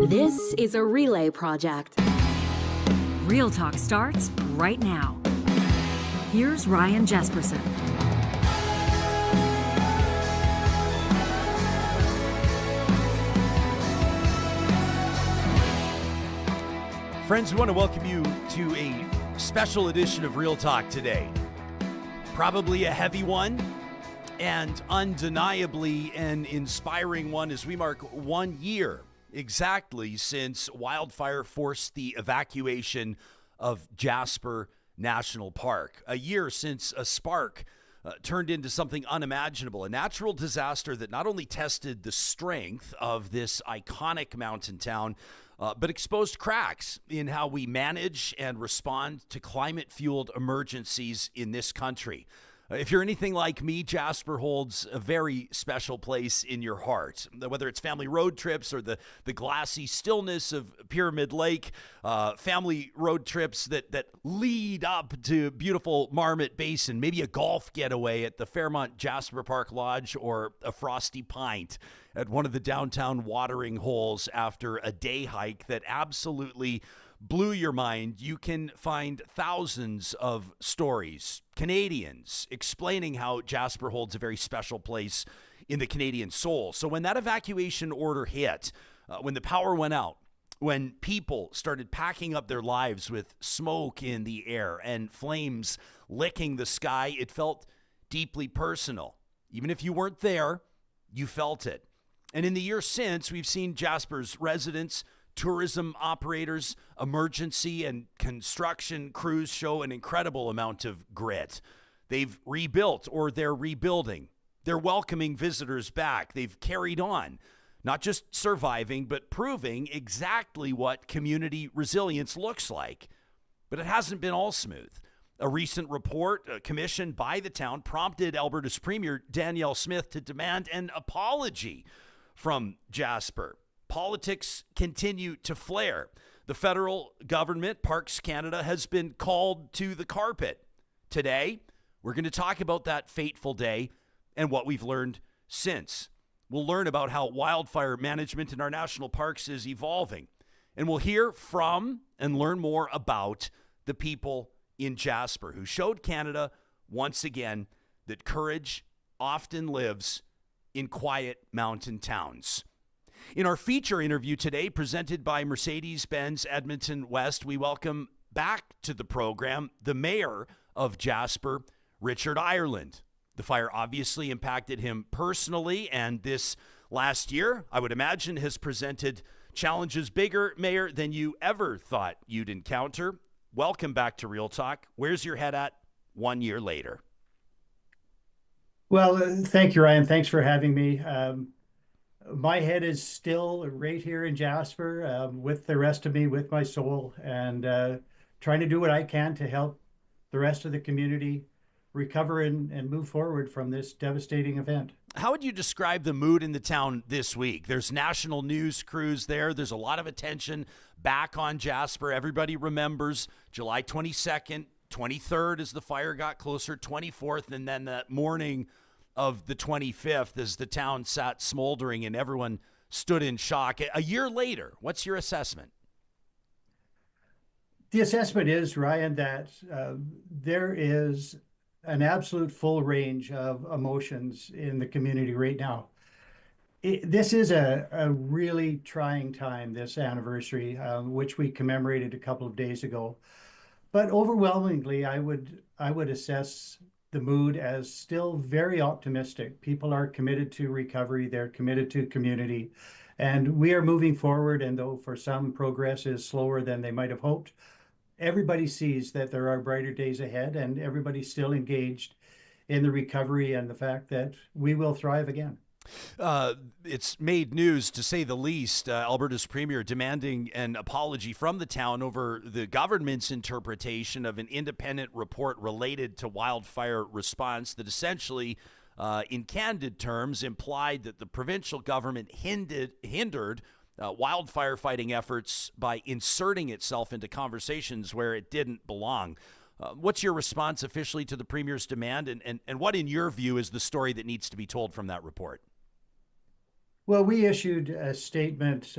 This is a relay project. Real Talk starts right now. Here's Ryan Jespersen. Friends, we want to welcome you to a special edition of Real Talk today. Probably a heavy one and undeniably an inspiring one as we mark 1 year exactly since wildfire forced the evacuation of Jasper National Park. A year since a spark turned into something unimaginable, a natural disaster that not only tested the strength of this iconic mountain town, but exposed cracks in how we manage and respond to climate-fueled emergencies in this country. If you're anything like me, Jasper holds a very special place in your heart. Whether it's family road trips or the glassy stillness of Pyramid Lake, family road trips that lead up to beautiful Marmot Basin, maybe a golf getaway at the Fairmont Jasper Park Lodge, or a frosty pint at one of the downtown watering holes after a day hike that absolutely blew your mind, you can find thousands of stories, Canadians explaining how Jasper holds a very special place in the Canadian soul. So when that evacuation order hit, when the power went out, when people started packing up their lives with smoke in the air and flames licking the sky, it felt deeply personal. Even if you weren't there, you felt it. And in the years since, we've seen Jasper's residents, tourism operators, emergency and construction crews show an incredible amount of grit. They've rebuilt, or they're rebuilding. They're welcoming visitors back. They've carried on, not just surviving, but proving exactly what community resilience looks like. But it hasn't been all smooth. A recent report commissioned by the town prompted Alberta's Premier Danielle Smith to demand an apology from Jasper. Politics continue to flare. The federal government, Parks Canada, has been called to the carpet. Today, we're going to talk about that fateful day and what we've learned since. We'll learn about how wildfire management in our national parks is evolving. And we'll hear from and learn more about the people in Jasper who showed Canada once again that courage often lives in quiet mountain towns. In our feature interview today, presented by Mercedes-Benz Edmonton West, we welcome back to the program the mayor of Jasper, Richard Ireland. The fire obviously impacted him personally, and this last year, I would imagine, has presented challenges bigger, Mayor, than you ever thought you'd encounter. Welcome back to Real Talk. Where's your head at 1 year later? Well, thank you, Ryan. Thanks for having me. My head is still right here in Jasper with the rest of me, with my soul, and trying to do what I can to help the rest of the community recover and move forward from this devastating event. How would you describe the mood in the town this week? There's national news crews there. There's a lot of attention back on Jasper. Everybody remembers July 22nd, 23rd as the fire got closer, 24th, and then that morning of the 25th as the town sat smoldering and everyone stood in shock. A year later, what's your assessment? The assessment is, Ryan, that there is an absolute full range of emotions in the community right now. This is a really trying time, this anniversary, which we commemorated a couple of days ago. But overwhelmingly, I would assess the mood as still very optimistic. People are committed to recovery. They're committed to community. And we are moving forward. And though for some progress is slower than they might have hoped, everybody sees that there are brighter days ahead, and everybody's still engaged in the recovery and the fact that we will thrive again. It's made news, to say the least. Alberta's premier demanding an apology from the town over the government's interpretation of an independent report related to wildfire response that essentially, in candid terms, implied that the provincial government hindered wildfire fighting efforts by inserting itself into conversations where it didn't belong. What's your response officially to the premier's demand, and what, in your view, is the story that needs to be told from that report? Well, we issued a statement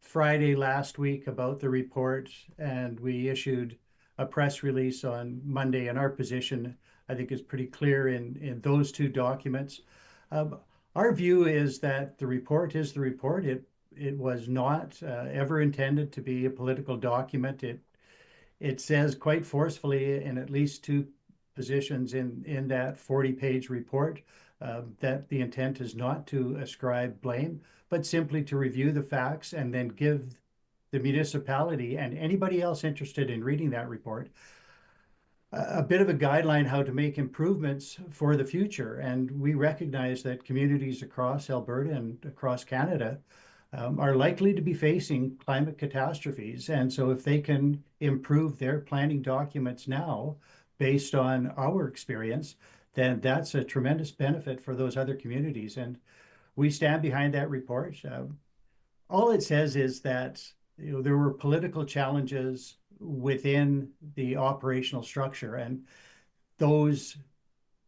Friday last week about the report, and we issued a press release on Monday, and our position, I think, is pretty clear in those two documents. Our view is that the report is the report. It was not ever intended to be a political document. It says quite forcefully in at least two positions in that 40-page report that the intent is not to ascribe blame, but simply to review the facts and then give the municipality and anybody else interested in reading that report a bit of a guideline how to make improvements for the future. And we recognize that communities across Alberta and across Canada are likely to be facing climate catastrophes. And so if they can improve their planning documents now based on our experience, then that's a tremendous benefit for those other communities. And we stand behind that report. All it says is that there were political challenges within the operational structure, and those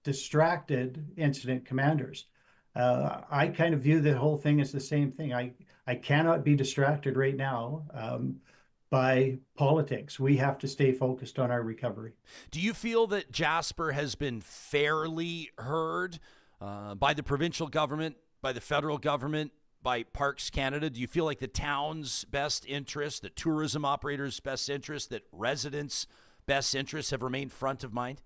distracted incident commanders. I kind of view the whole thing as the same thing. I cannot be distracted right now by politics. We have to stay focused on our recovery. Do you feel that Jasper has been fairly heard by the provincial government, by the federal government, by Parks Canada? Do you feel like the town's best interest, the tourism operators' best interest, that residents' best interests have remained front of mind?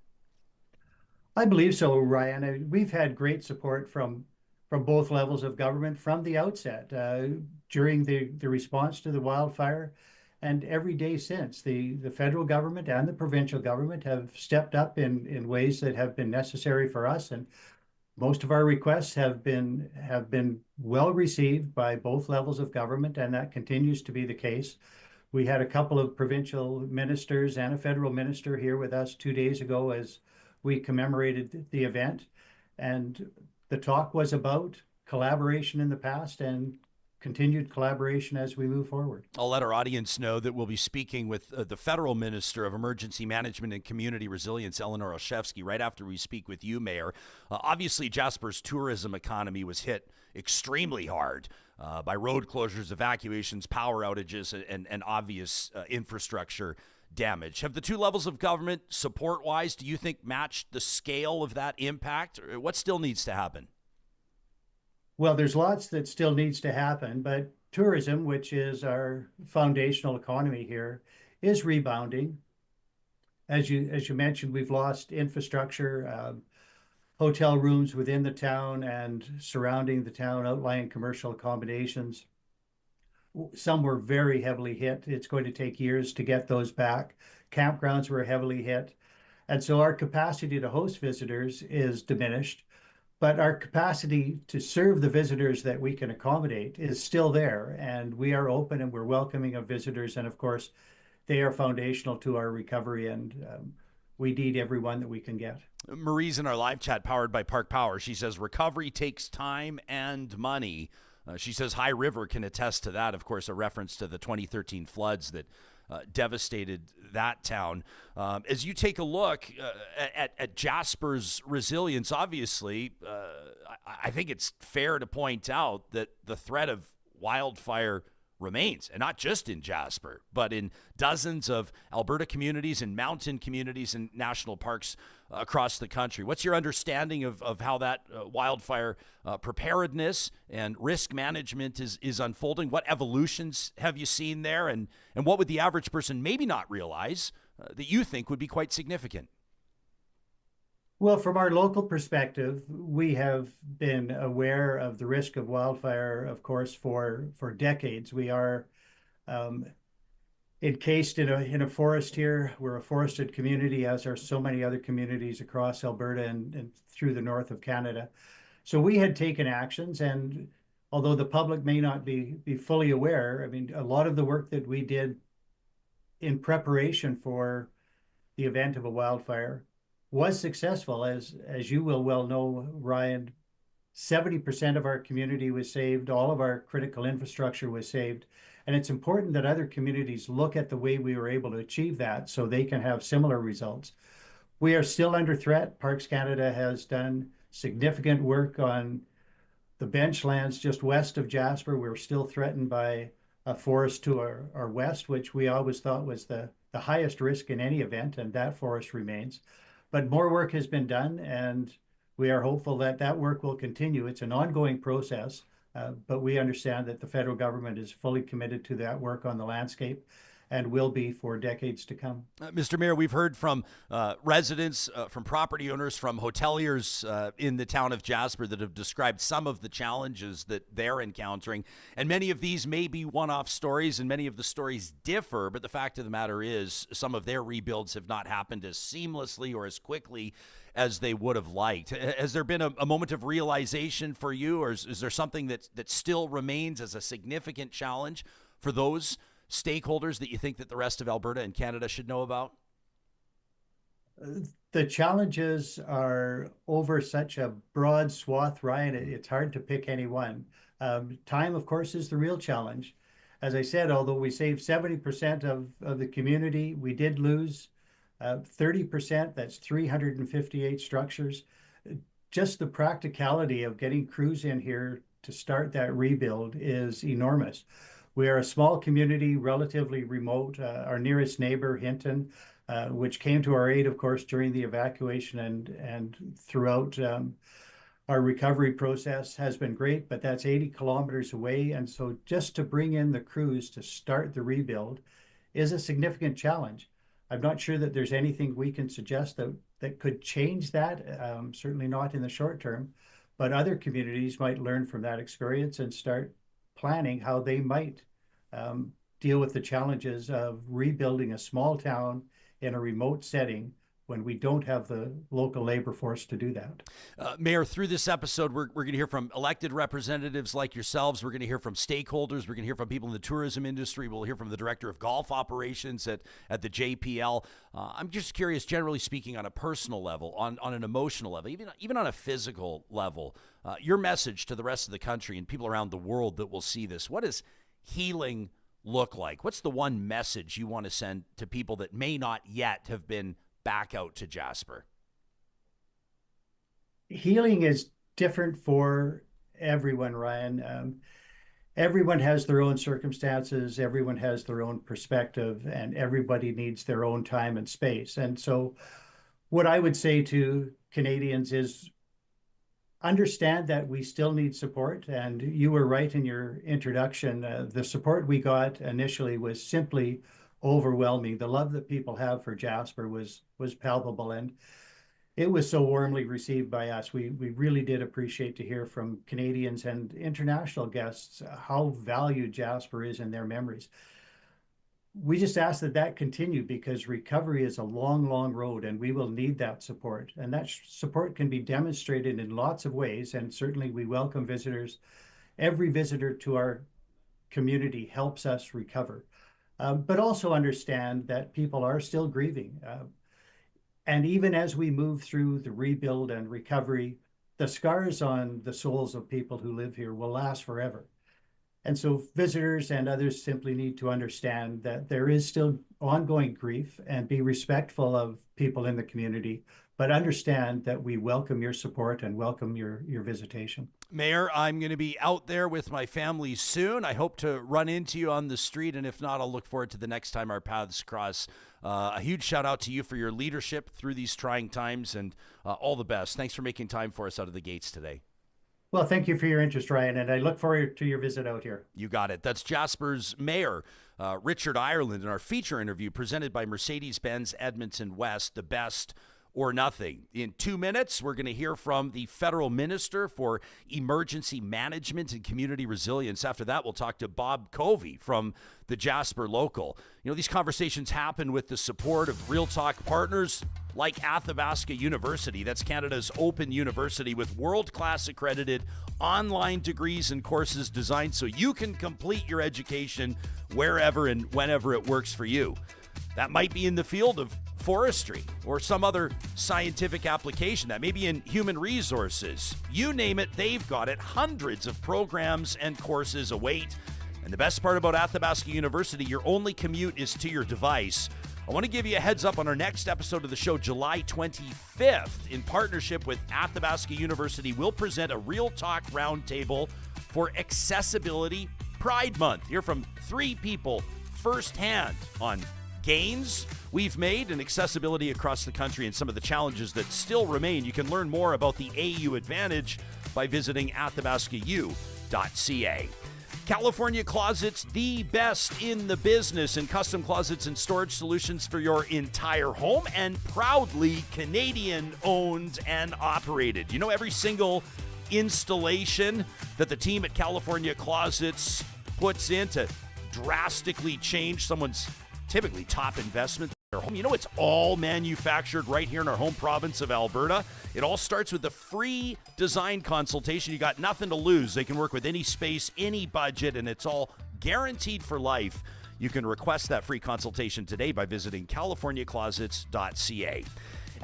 I believe so, Ryan. We've had great support from both levels of government from the outset during the response to the wildfire, and every day since. The federal government and the provincial government have stepped up in ways that have been necessary for us, and most of our requests have been well received by both levels of government, and that continues to be the case. We had a couple of provincial ministers and a federal minister here with us 2 days ago as we commemorated the event, and the talk was about collaboration in the past and continued collaboration as we move forward. I'll let our audience know that we'll be speaking with the Federal Minister of Emergency Management and Community Resilience, Eleanor Olszewski, right after we speak with you, Mayor. Obviously, Jasper's tourism economy was hit extremely hard by road closures, evacuations, power outages, and obvious infrastructure damage. Have the two levels of government, support-wise, do you think matched the scale of that impact? Or what still needs to happen? Well, there's lots that still needs to happen, but tourism, which is our foundational economy here, is rebounding. As you mentioned, we've lost infrastructure, hotel rooms within the town and surrounding the town, outlying commercial accommodations. Some were very heavily hit. It's going to take years to get those back. Campgrounds were heavily hit. And so our capacity to host visitors is diminished, but our capacity to serve the visitors that we can accommodate is still there. And we are open and we're welcoming of visitors. And of course, they are foundational to our recovery, and we need everyone that we can get. Marie's in our live chat powered by Park Power. She says recovery takes time and money. She says High River can attest to that. Of course, a reference to the 2013 floods that devastated that town. As you take a look at Jasper's resilience, obviously, I think it's fair to point out that the threat of wildfire remains, and not just in Jasper, but in dozens of Alberta communities and mountain communities and national parks across the country. What's your understanding of how that wildfire preparedness and risk management is unfolding? What evolutions have you seen there, and what would the average person maybe not realize that you think would be quite significant? Well, from our local perspective, we have been aware of the risk of wildfire, of course, for decades. We are encased in a forest here. We're a forested community, as are so many other communities across Alberta and through the north of Canada. So we had taken actions, and although the public may not be fully aware, I mean, a lot of the work that we did in preparation for the event of a wildfire was successful. As you will well know, Ryan, 70% of our community was saved. All of our critical infrastructure was saved. And it's important that other communities look at the way we were able to achieve that so they can have similar results. We are still under threat. Parks Canada has done significant work on the bench lands just west of Jasper. We're still threatened by a forest to our west, which we always thought was the highest risk in any event, and that forest remains. But more work has been done, and we are hopeful that that work will continue. It's an ongoing process, but we understand that the federal government is fully committed to that work on the landscape and will be for decades to come. Mr. Mayor, we've heard from residents, from property owners, from hoteliers in the town of Jasper that have described some of the challenges that they're encountering. And many of these may be one-off stories, and many of the stories differ. But the fact of the matter is some of their rebuilds have not happened as seamlessly or as quickly as they would have liked. Has there been a moment of realization for you, or is there something that still remains as a significant challenge for those stakeholders that you think that the rest of Alberta and Canada should know about? The challenges are over such a broad swath, Ryan, it's hard to pick any one. Time, of course, is the real challenge. As I said, although we saved 70% of the community, we did lose 30%, that's 358 structures. Just the practicality of getting crews in here to start that rebuild is enormous. We are a small community, relatively remote. Our nearest neighbor, Hinton, which came to our aid, of course, during the evacuation and throughout our recovery process, has been great, but that's 80 kilometers away. And so just to bring in the crews to start the rebuild is a significant challenge. I'm not sure that there's anything we can suggest that could change that, certainly not in the short term, but other communities might learn from that experience and start planning how they might deal with the challenges of rebuilding a small town in a remote setting when we don't have the local labor force to do that. Mayor, through this episode, we're going to hear from elected representatives like yourselves. We're going to hear from stakeholders. We're going to hear from people in the tourism industry. We'll hear from the director of golf operations at the JPL. I'm just curious, generally speaking, on a personal level, on an emotional level, even on a physical level, your message to the rest of the country and people around the world that will see this. What does healing look like? What's the one message you want to send to people that may not yet have been back out to Jasper? Healing is different for everyone, Ryan. Everyone has their own circumstances, everyone has their own perspective, and everybody needs their own time and space. And so what I would say to Canadians is understand that we still need support. And you were right in your introduction. The support we got initially was simply overwhelming. The love that people have for Jasper was palpable, and it was so warmly received by us. We really did appreciate to hear from Canadians and international guests how valued Jasper is in their memories. We just ask that continue, because recovery is a long, long road, and we will need that support. And that support can be demonstrated in lots of ways, and certainly we welcome visitors. Every visitor to our community helps us recover. But also understand that people are still grieving. And even as we move through the rebuild and recovery, the scars on the souls of people who live here will last forever. And so visitors and others simply need to understand that there is still ongoing grief, and be respectful of people in the community, but understand that we welcome your support and welcome your visitation. Mayor, I'm going to be out there with my family soon. I hope to run into you on the street, and if not, I'll look forward to the next time our paths cross. A huge shout out to you for your leadership through these trying times, and all the best. Thanks for making time for us out of the gates today. Well, thank you for your interest, Ryan, and I look forward to your visit out here. You got it. That's Jasper's Mayor, Richard Ireland, in our feature interview presented by Mercedes-Benz Edmonton West, the best or nothing. In 2 minutes, we're going to hear from the Federal Minister for Emergency Management and Community Resilience. After that, we'll talk to Bob Covey from the Jasper Local. You know, these conversations happen with the support of Real Talk partners like Athabasca University. That's Canada's open university with world-class accredited online degrees and courses designed so you can complete your education wherever and whenever it works for you. That might be in the field of forestry or some other scientific application. That may be in human resources. You name it, they've got it. Hundreds of programs and courses await. And the best part about Athabasca University, your only commute is to your device. I want to give you a heads up on our next episode of the show, July 25th. In partnership with Athabasca University, we'll present a Real Talk Roundtable for accessibility, Pride Month. Hear from 3 people firsthand on gains we've made in accessibility across the country and some of the challenges that still remain. You can learn more about the AU Advantage by visiting athabascau.ca. California Closets, the best in the business in custom closets and storage solutions for your entire home, and proudly Canadian owned and operated. You know, every single installation that the team at California Closets puts in to drastically change someone's typically top investment in their home. You know, it's all manufactured right here in our home province of Alberta. It all starts with a free design consultation. You got nothing to lose. They can work with any space, any budget, and it's all guaranteed for life. You can request that free consultation today by visiting californiaclosets.ca.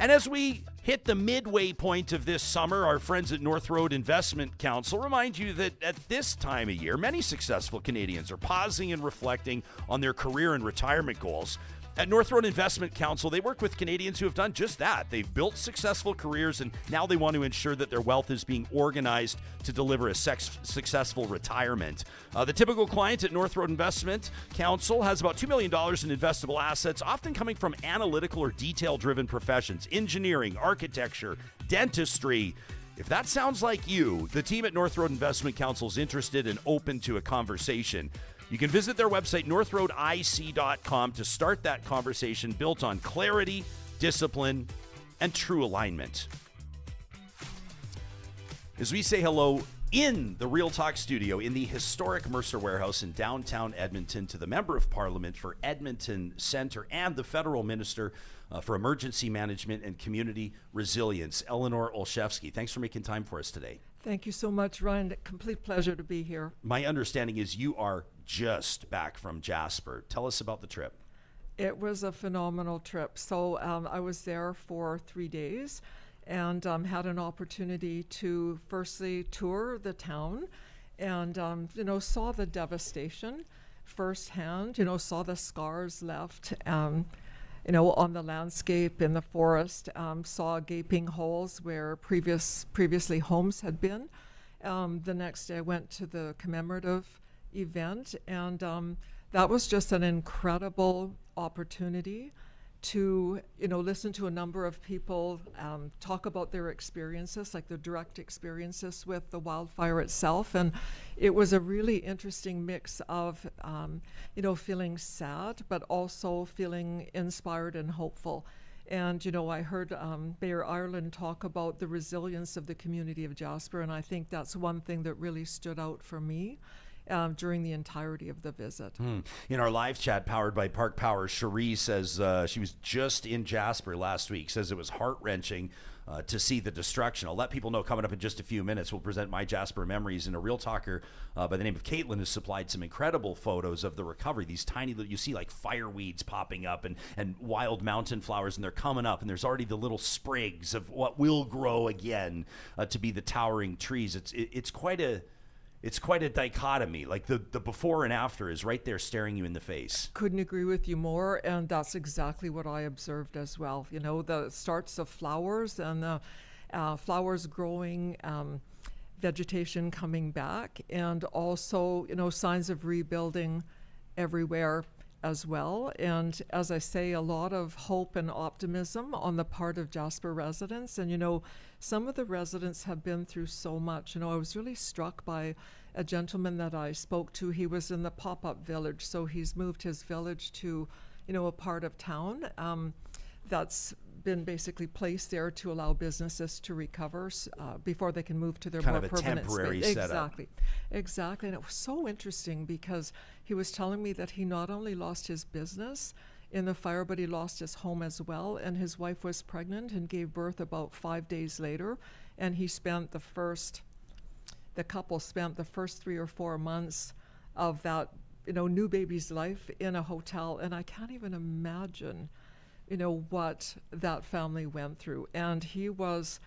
And as we hit the midway point of this summer, our friends at North Road Investment Council remind you that at this time of year, many successful Canadians are pausing and reflecting on their career and retirement goals. At North Road Investment Council, they work with Canadians who have done just that. They've built successful careers, and now they want to ensure that their wealth is being organized to deliver a successful retirement. The typical client at North Road Investment Council has about $2 million in investable assets, often coming from analytical or detail-driven professions, engineering, architecture, dentistry. If that sounds like you, the team at North Road Investment Council is interested and open to a conversation. You can visit their website, northroadic.com, to start that conversation built on clarity, discipline, and true alignment. As we say hello in the Real Talk studio in the historic Mercer Warehouse in downtown Edmonton to the Member of Parliament for Edmonton Centre and the Federal Minister for Emergency Management and Community Resilience, Eleanor Olszewski. Thanks for making time for us today. Thank you so much, Ryan. Complete pleasure to be here. My understanding is you are just back from Jasper. Tell us about the trip. It was a phenomenal trip. So I was there for 3 days and had an opportunity to firstly tour the town and, saw the devastation firsthand, saw the scars left, on the landscape in the forest, saw gaping holes where previously homes had been. The next day I went to the commemorative event, and that was just an incredible opportunity to listen to a number of people talk about their experiences, like their direct experiences with the wildfire itself. And it was a really interesting mix of feeling sad but also feeling inspired and hopeful. And I heard Mayor Ireland talk about the resilience of the community of Jasper, and I think that's one thing that really stood out for me during the entirety of the visit. In our live chat powered by Park Power, Sheree says she was just in Jasper last week, says it was heart-wrenching to see the destruction. I'll let people know coming up in just a few minutes. We'll present MyJasper Memories, and a Real Talker by the name of Caitlin has supplied some incredible photos of the recovery. These tiny little, you see like fireweeds popping up and wild mountain flowers, and they're coming up, and there's already the little sprigs of what will grow again to be the towering trees. It's quite a dichotomy. Like the before and after is right there staring you in the face. Couldn't agree with you more, and that's exactly what I observed as well. The starts of flowers and the flowers growing, vegetation coming back, and also, signs of rebuilding everywhere as well. And as I say, a lot of hope and optimism on the part of Jasper residents. And, some of the residents have been through so much. I was really struck by a gentleman that I spoke to. He was in the pop-up village, so he's moved his village to, a part of town that's been basically placed there to allow businesses to recover before they can move to their kind more of a permanent temporary space. setup. Exactly. And it was so interesting because he was telling me that he not only lost his business in the fire, but he lost his home as well. And his wife was pregnant and gave birth about 5 days later. And he spent the couple spent the first 3 or 4 months of that, new baby's life in a hotel. And I can't even imagine, what that family went through. And he was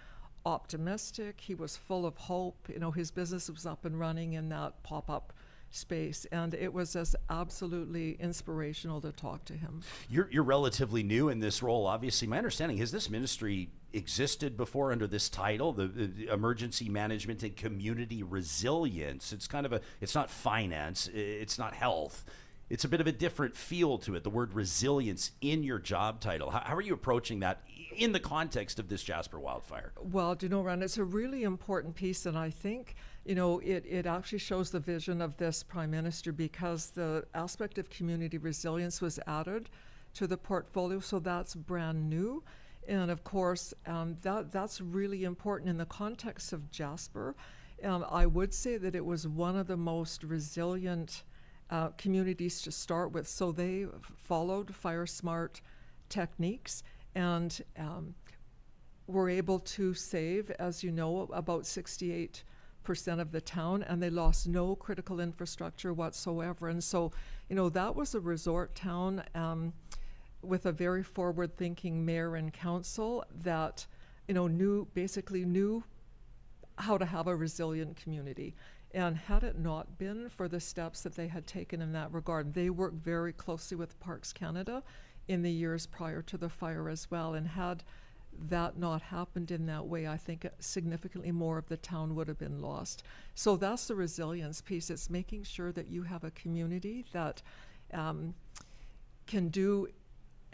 optimistic. He was full of hope. His business was up and running in that pop-up space, and it was just absolutely inspirational to talk to him. You're relatively new in this role. Obviously, my understanding is this ministry existed before under this title, the Emergency Management and Community Resilience. It's kind of it's not finance, it's not health. It's a bit of a different feel to it, the word resilience in your job title. How are you approaching that in the context of this Jasper wildfire? Well, do you know, Ron, it's a really important piece, and I think, you know, it actually shows the vision of this Prime Minister, because the aspect of community resilience was added to the portfolio, so that's brand new. And of course, that's really important in the context of Jasper. I would say that it was one of the most resilient communities to start with. So they followed Firesmart techniques and were able to save, as you know, about 68% of the town, and they lost no critical infrastructure whatsoever. And so, you know, that was a resort town with a very forward-thinking mayor and council that, you know, basically knew how to have a resilient community. And had it not been for the steps that they had taken in that regard, they worked very closely with Parks Canada in the years prior to the fire as well. And had that not happened in that way, I think significantly more of the town would have been lost. So that's the resilience piece. It's making sure that you have a community that can do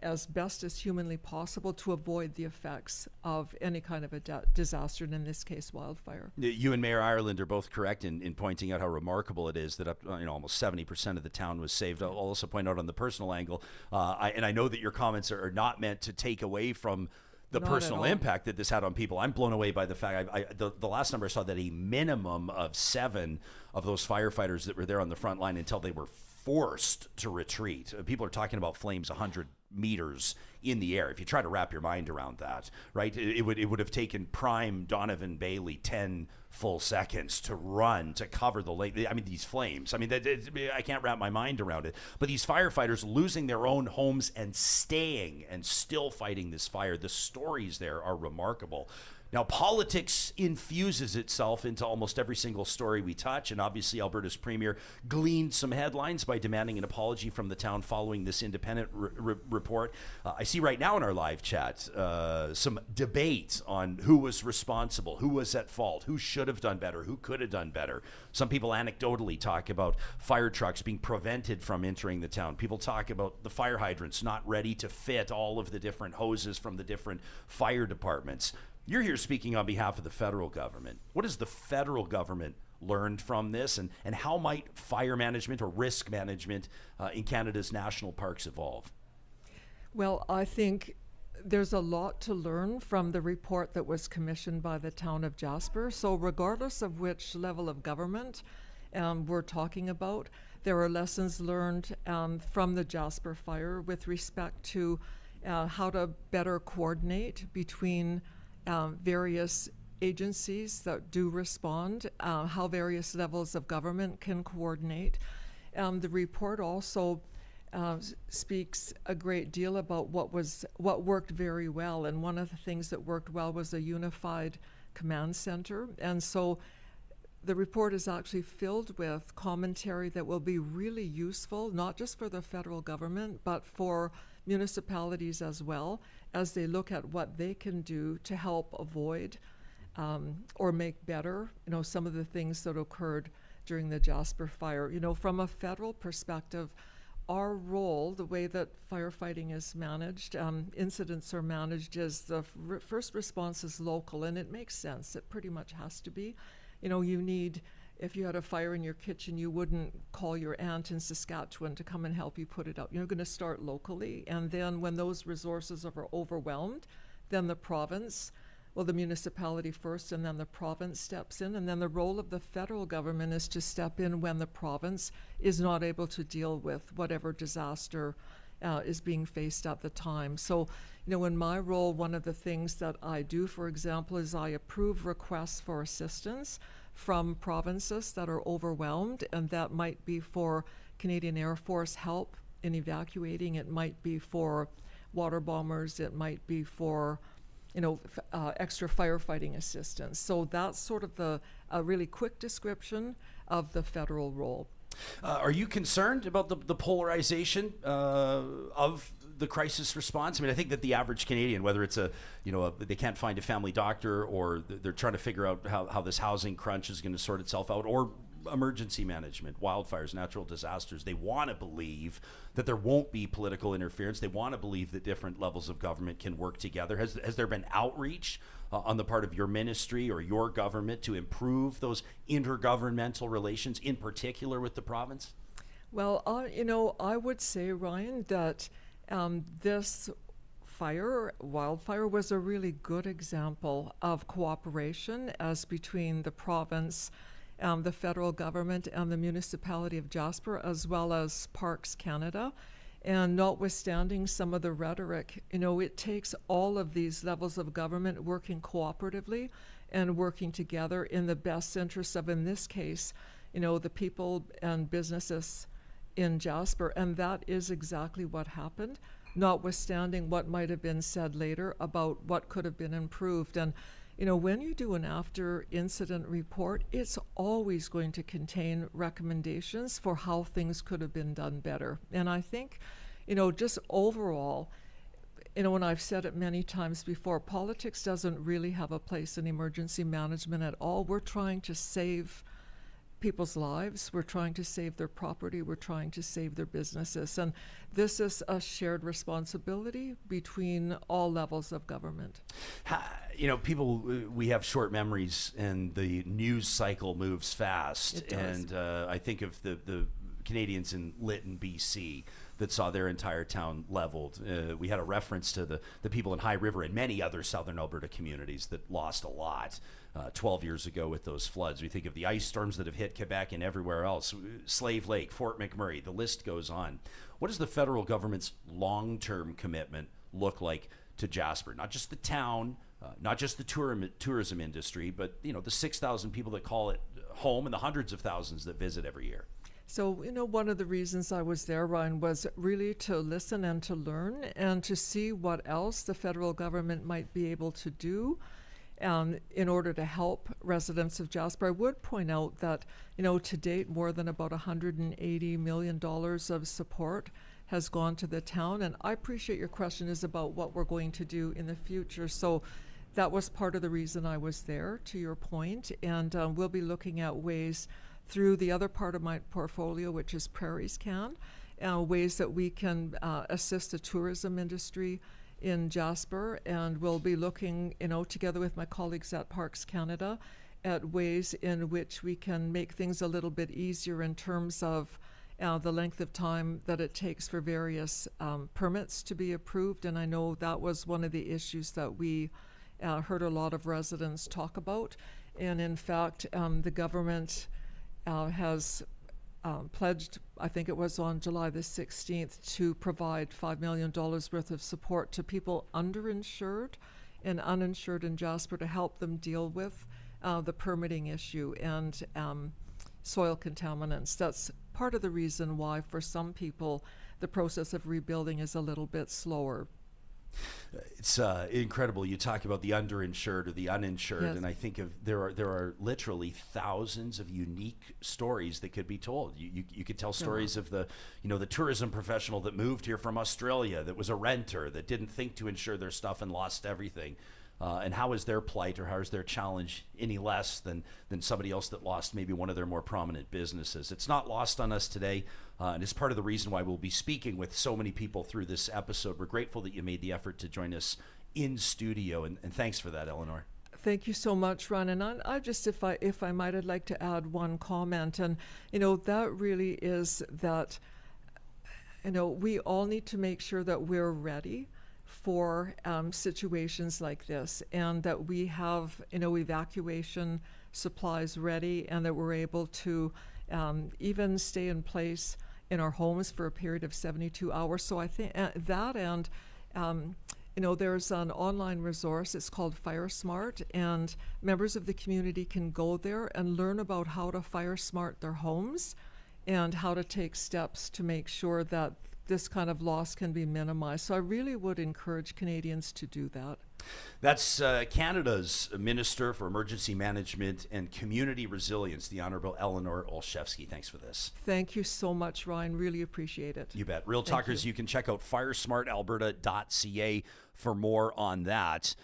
as best as humanly possible to avoid the effects of any kind of a disaster, and in this case, wildfire. You and Mayor Ireland are both correct in pointing out how remarkable it is that almost 70% of the town was saved. I'll also point out on the personal angle, and I know that your comments are not meant to take away from the Not personal impact that this had on people. I'm blown away by the fact, the last number I saw, that a minimum of 7 of those firefighters that were there on the front line until they were forced to retreat. People are talking about flames 100 meters in the air. If you try to wrap your mind around that, right, it would have taken prime Donovan Bailey 10 full seconds to run to cover the lake. I mean, these flames. I mean, I can't wrap my mind around it. But these firefighters losing their own homes and staying and still fighting this fire. The stories there are remarkable. Now, politics infuses itself into almost every single story we touch, and obviously Alberta's premier gleaned some headlines by demanding an apology from the town following this independent report. I see right now in our live chat some debate on who was responsible, who was at fault, who should have done better, who could have done better. Some people anecdotally talk about fire trucks being prevented from entering the town. People talk about the fire hydrants not ready to fit all of the different hoses from the different fire departments. You're here speaking on behalf of the federal government. What has the federal government learned from this, and how might fire management or risk management in Canada's national parks evolve? Well, I think there's a lot to learn from the report that was commissioned by the town of Jasper. So regardless of which level of government we're talking about, there are lessons learned from the Jasper fire with respect to how to better coordinate between various agencies that do respond, how various levels of government can coordinate. The report also speaks a great deal about what worked very well, and one of the things that worked well was a unified command center. And so the report is actually filled with commentary that will be really useful, not just for the federal government, but for municipalities as well, as they look at what they can do to help avoid or make better, some of the things that occurred during the Jasper fire. From a federal perspective, our role, the way that firefighting is managed, incidents are managed, is the first response is local, and it makes sense. It pretty much has to be. If you had a fire in your kitchen, you wouldn't call your aunt in Saskatchewan to come and help you put it out. You're going to start locally, and then when those resources are overwhelmed, then the province, the municipality first, and then the province steps in, and then the role of the federal government is to step in when the province is not able to deal with whatever disaster is being faced at the time. So, in my role, one of the things that I do, for example, is I approve requests for assistance from provinces that are overwhelmed, and that might be for Canadian Air Force help in evacuating, it might be for water bombers, it might be for extra firefighting assistance. So that's sort of a really quick description of the federal role. Are you concerned about the polarization of the crisis response? I mean, I think that the average Canadian, whether it's they can't find a family doctor, or they're trying to figure out how this housing crunch is going to sort itself out, or emergency management, wildfires, natural disasters, they want to believe that there won't be political interference. They want to believe that different levels of government can work together. Has there been outreach on the part of your ministry or your government to improve those intergovernmental relations, in particular with the province? Well, I would say, Ryan, that this wildfire was a really good example of cooperation as between the province, the federal government, and the municipality of Jasper, as well as Parks Canada. And notwithstanding some of the rhetoric, it takes all of these levels of government working cooperatively and working together in the best interests of, in this case, the people and businesses in Jasper. And that is exactly what happened, notwithstanding what might have been said later about what could have been improved. And when you do an after incident report, it's always going to contain recommendations for how things could have been done better. And I think, just overall, and I've said it many times before, politics doesn't really have a place in emergency management at all. We're trying to save people's lives. We're trying to save their property. We're trying to save their businesses. And this is a shared responsibility between all levels of government. People, we have short memories, and the news cycle moves fast. It does. And I think of the Canadians in Lytton, BC, that saw their entire town leveled. We had a reference to the people in High River and many other southern Alberta communities that lost a lot 12 years ago with those floods. We think of the ice storms that have hit Quebec and everywhere else, Slave Lake, Fort McMurray, the list goes on. What does the federal government's long-term commitment look like to Jasper? Not just the town, not just the tourism industry, but the 6,000 people that call it home and the hundreds of thousands that visit every year. So, one of the reasons I was there, Ryan, was really to listen and to learn and to see what else the federal government might be able to do in order to help residents of Jasper. I would point out that, to date, more than about $180 million of support has gone to the town. And I appreciate your question is about what we're going to do in the future. So that was part of the reason I was there, to your point. And we'll be looking at ways through the other part of my portfolio, which is Prairies Can, ways that we can assist the tourism industry in Jasper. And we'll be looking, together with my colleagues at Parks Canada, at ways in which we can make things a little bit easier in terms of the length of time that it takes for various permits to be approved. And I know that was one of the issues that we heard a lot of residents talk about. And in fact, the government has pledged, I think it was on July the 16th, to provide $5 million worth of support to people underinsured and uninsured in Jasper to help them deal with the permitting issue and soil contaminants. That's part of the reason why, for some people, the process of rebuilding is a little bit slower. It's incredible. You talk about the underinsured or the uninsured, Yes. and I think there are literally thousands of unique stories that could be told. You could tell stories of the tourism professional that moved here from Australia, that was a renter, that didn't think to insure their stuff and lost everything. And how is their plight or how is their challenge any less than somebody else that lost maybe one of their more prominent businesses? It's not lost on us today, and it's part of the reason why we'll be speaking with so many people through this episode. We're grateful that you made the effort to join us in studio, and thanks for that, Eleanor. Thank you so much, Ron. And I just, if I might, I'd like to add one comment. And, that really is that, we all need to make sure that we're ready for situations like this, and that we have evacuation supplies ready, and that we're able to even stay in place in our homes for a period of 72 hours. So I think that, and there's an online resource, it's called Firesmart, and members of the community can go there and learn about how to fire smart their homes and how to take steps to make sure that this kind of loss can be minimized. So I really would encourage Canadians to do that. That's Canada's Minister for Emergency Management and Community Resilience, the Honourable Eleanor Olszewski. Thanks for this. Thank you so much, Ryan. Really appreciate it. You bet. Real Talkers, you can check out firesmartalberta.ca for more on that.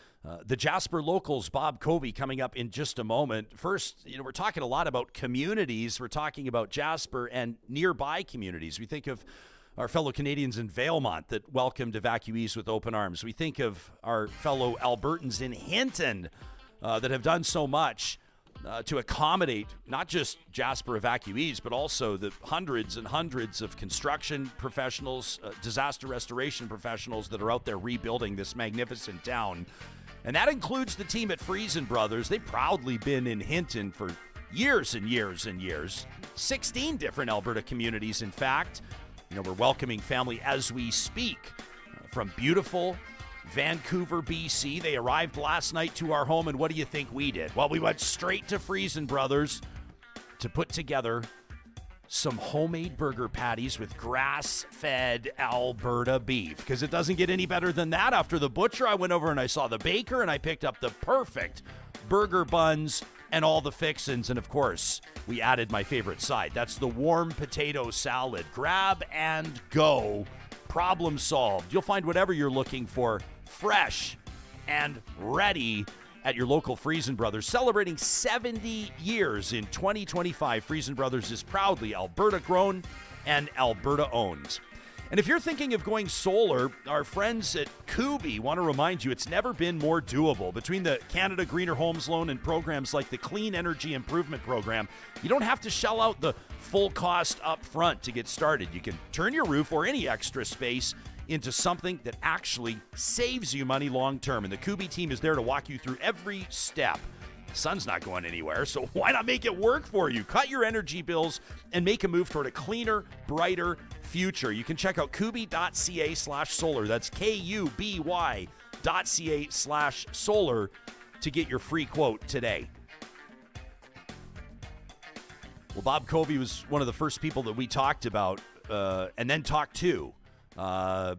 The Jasper locals, Bob Covey, coming up in just a moment. First, we're talking a lot about communities. We're talking about Jasper and nearby communities. We think of our fellow Canadians in Fairmont that welcomed evacuees with open arms. We think of our fellow Albertans in Hinton that have done so much to accommodate not just Jasper evacuees, but also the hundreds and hundreds of construction professionals, disaster restoration professionals that are out there rebuilding this magnificent town. And that includes the team at Friesen Brothers. They've proudly been in Hinton for years and years and years. 16 different Alberta communities, in fact. We're welcoming family as we speak from beautiful Vancouver, BC. They arrived last night to our home, and what do you think we did? Well, we went straight to Friesen Brothers to put together some homemade burger patties with grass-fed Alberta beef, because it doesn't get any better than that. After the butcher, I went over and I saw the baker, and I picked up the perfect burger buns and all the fixins. And of course, we added my favorite side. That's the warm potato salad. Grab and go. Problem solved. You'll find whatever you're looking for fresh and ready at your local Friesen Brothers. Celebrating 70 years in 2025, Friesen Brothers is proudly Alberta grown and Alberta owned. And if you're thinking of going solar, our friends at Covey want to remind you it's never been more doable. Between the Canada Greener Homes Loan and programs like the Clean Energy Improvement Program, you don't have to shell out the full cost up front to get started. You can turn your roof or any extra space into something that actually saves you money long term. And the Covey team is there to walk you through every step. The sun's not going anywhere, so why not make it work for you? Cut your energy bills and make a move toward a cleaner, brighter future. You can check out kuby.ca/solar. That's KUBY.ca/solar to get your free quote today. Well, Bob Covey was one of the first people that we talked about and then talked to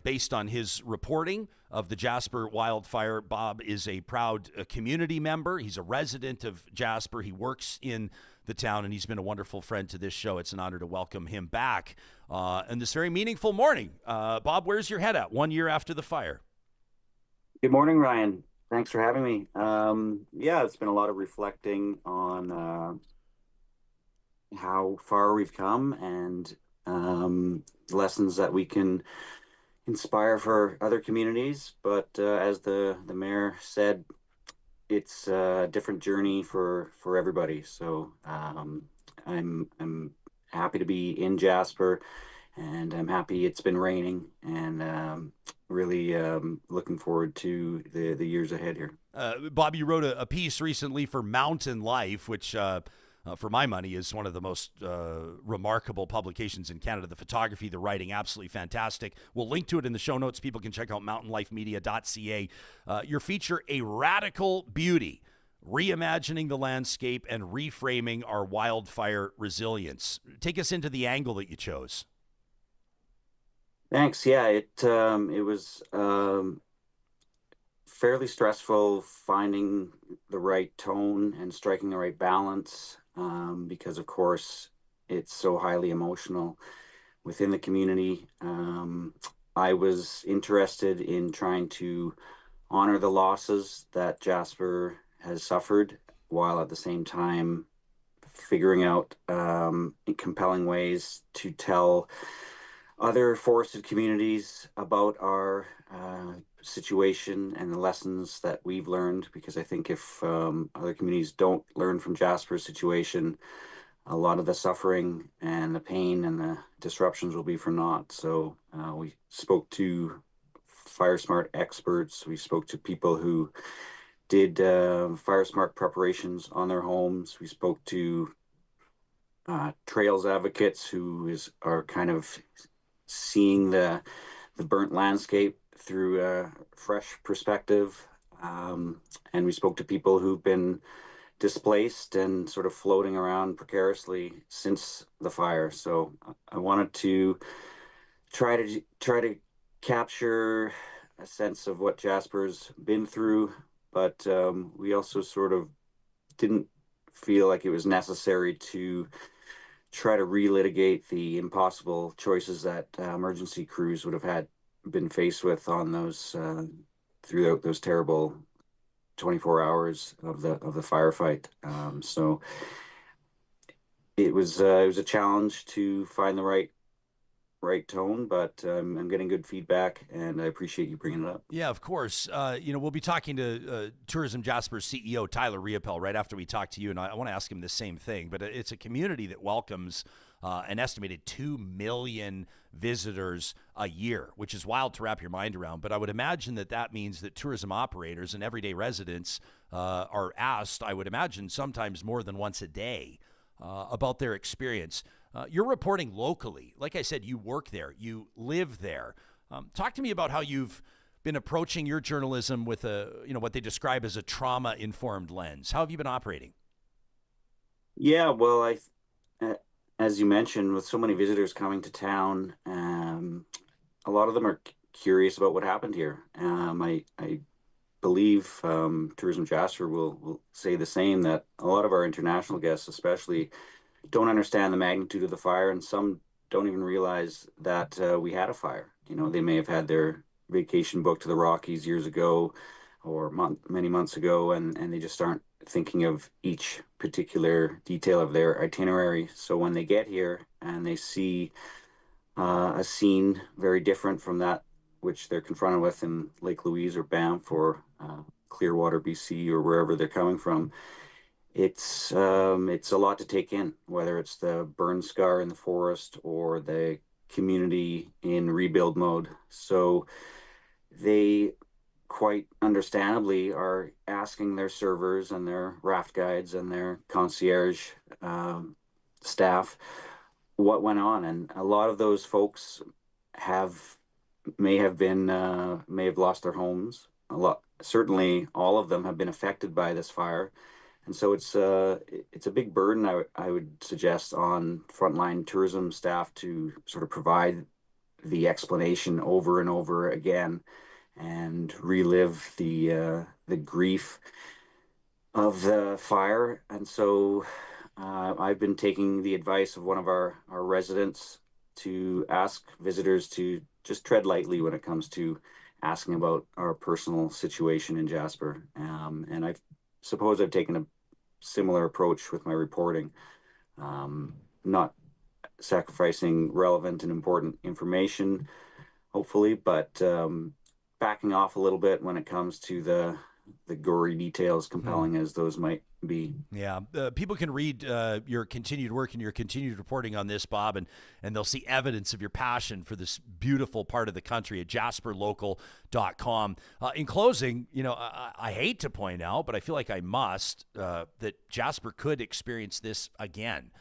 based on his reporting of the Jasper wildfire. Bob is a proud community member. He's a resident of Jasper. He works in the town, and he's been a wonderful friend to this show. It's an honor to welcome him back on this very meaningful morning. Bob, where's your head at 1 year after the fire? Good morning, Ryan. Thanks for having me. It's been a lot of reflecting on how far we've come and lessons that we can inspire for other communities. But as the mayor said, it's a different journey for everybody. So I'm happy to be in Jasper, and I'm happy it's been raining, and really looking forward to the years ahead here. Bob, you wrote a piece recently for Mountain Life, which for my money is one of the most remarkable publications in Canada. The photography, the writing, absolutely fantastic. We'll link to it in the show notes. People can check out mountainlifemedia.ca. Your feature, A Radical Beauty, Reimagining the Landscape and Reframing Our Wildfire Resilience. Take us into the angle that you chose. Thanks. Yeah, it was fairly stressful finding the right tone and striking the right balance, because of course it's so highly emotional within the community. I was interested in trying to honor the losses that Jasper has suffered, while at the same time figuring out in compelling ways to tell other forested communities about our situation and the lessons that we've learned, because I think if other communities don't learn from Jasper's situation, a lot of the suffering and the pain and the disruptions will be for naught. So we spoke to Firesmart experts. We spoke to people who did Firesmart preparations on their homes. We spoke to trails advocates who are kind of seeing the burnt landscape through a fresh perspective. And we spoke to people who've been displaced and sort of floating around precariously since the fire. So I wanted to try to capture a sense of what Jasper's been through, but we also sort of didn't feel like it was necessary to try to relitigate the impossible choices that emergency crews would have had been faced with on those throughout those terrible 24 hours of the firefight. So it was a challenge to find the right tone, but I'm getting good feedback, and I appreciate you bringing it up. Yeah, of course. We'll be talking to Tourism Jasper CEO Tyler Riopel right after we talk to you, and I want to ask him the same thing. But it's a community that welcomes an estimated 2 million visitors a year, which is wild to wrap your mind around. But I would imagine that means that tourism operators and everyday residents are asked, I would imagine, sometimes more than once a day about their experience. You're reporting locally. Like I said, you work there, you live there. Talk to me about how you've been approaching your journalism with what they describe as a trauma-informed lens. How have you been operating? Yeah, well, as you mentioned, with so many visitors coming to town, a lot of them are curious about what happened here. I believe Tourism Jasper will say the same, that a lot of our international guests, especially, don't understand the magnitude of the fire, and some don't even realize that we had a fire. They may have had their vacation booked to the Rockies years ago or many months ago, and they just aren't thinking of each particular detail of their itinerary. So when they get here and they see a scene very different from that which they're confronted with in Lake Louise or Banff or Clearwater, BC, or wherever they're coming from, it's a lot to take in, whether it's the burn scar in the forest or the community in rebuild mode. So they quite understandably are asking their servers and their raft guides and their concierge staff what went on, and a lot of those folks may have lost their homes. Certainly all of them have been affected by this fire. And so it's a big burden, I would suggest, on frontline tourism staff to sort of provide the explanation over and over again and relive the grief of the fire. And so I've been taking the advice of one of our residents to ask visitors to just tread lightly when it comes to asking about our personal situation in Jasper. And I suppose I've taken a similar approach with my reporting, not sacrificing relevant and important information, hopefully, but backing off a little bit when it comes to the gory details, compelling as those might be. Yeah, people can read your continued work and your continued reporting on this, Bob, and they'll see evidence of your passion for this beautiful part of the country at jasperlocal.com. In closing, I hate to point out, but I feel like I must, that Jasper could experience this again.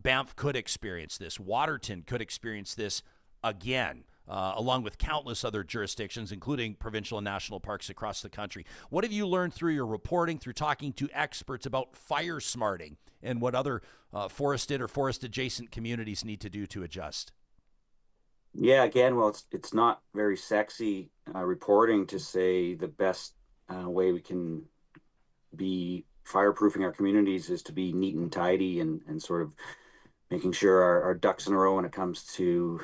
Banff could experience this. Waterton could experience this again. Along with countless other jurisdictions, including provincial and national parks across the country. What have you learned through your reporting, through talking to experts about Firesmarting and what other forested or forest-adjacent communities need to do to adjust? Yeah, again, well, it's not very sexy reporting to say the best way we can be fireproofing our communities is to be neat and tidy and sort of making sure our ducks in a row when it comes to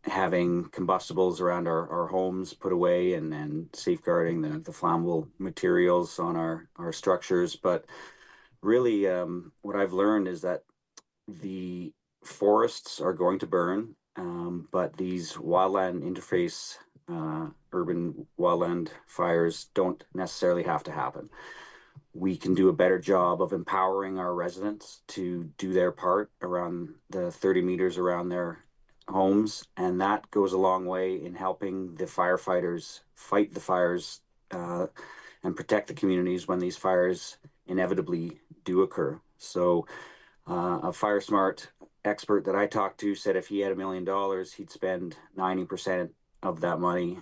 having combustibles around our homes put away and safeguarding the flammable materials on our structures. But really, what I've learned is that the forests are going to burn, but these wildland interface, urban wildland fires don't necessarily have to happen. We can do a better job of empowering our residents to do their part around the 30 meters around their homes, and that goes a long way in helping the firefighters fight the fires and protect the communities when these fires inevitably do occur. So a FireSmart expert that I talked to said if he had $1 million, he'd spend 90% of that money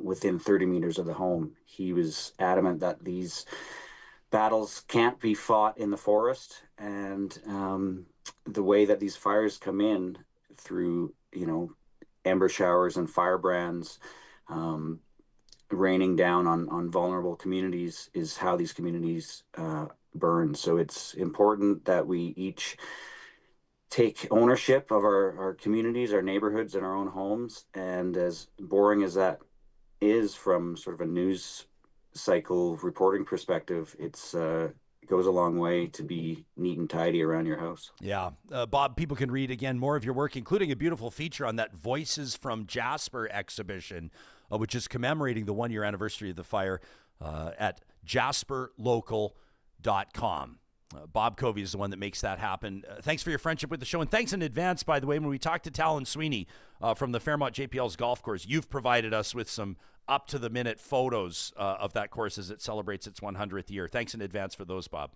within 30 meters of the home. He was adamant that these battles can't be fought in the forest, and the way that these fires come in through ember showers and firebrands raining down on vulnerable communities is how these communities burn. So it's important that we each take ownership of our communities, our neighborhoods, and our own homes. And as boring as that is from sort of a news cycle reporting perspective, it goes a long way to be neat and tidy around your house. Yeah. Bob, people can read, again, more of your work, including a beautiful feature on that Voices from Jasper exhibition, which is commemorating the 1-year anniversary of the fire at jasperlocal.com. Bob Covey is the one that makes that happen. Thanks for your friendship with the show. And thanks in advance, by the way, when we talked to Tahlon Sweenie from the Fairmont JPL's golf course, you've provided us with some up-to-the-minute photos of that course as it celebrates its 100th year. Thanks in advance for those, Bob.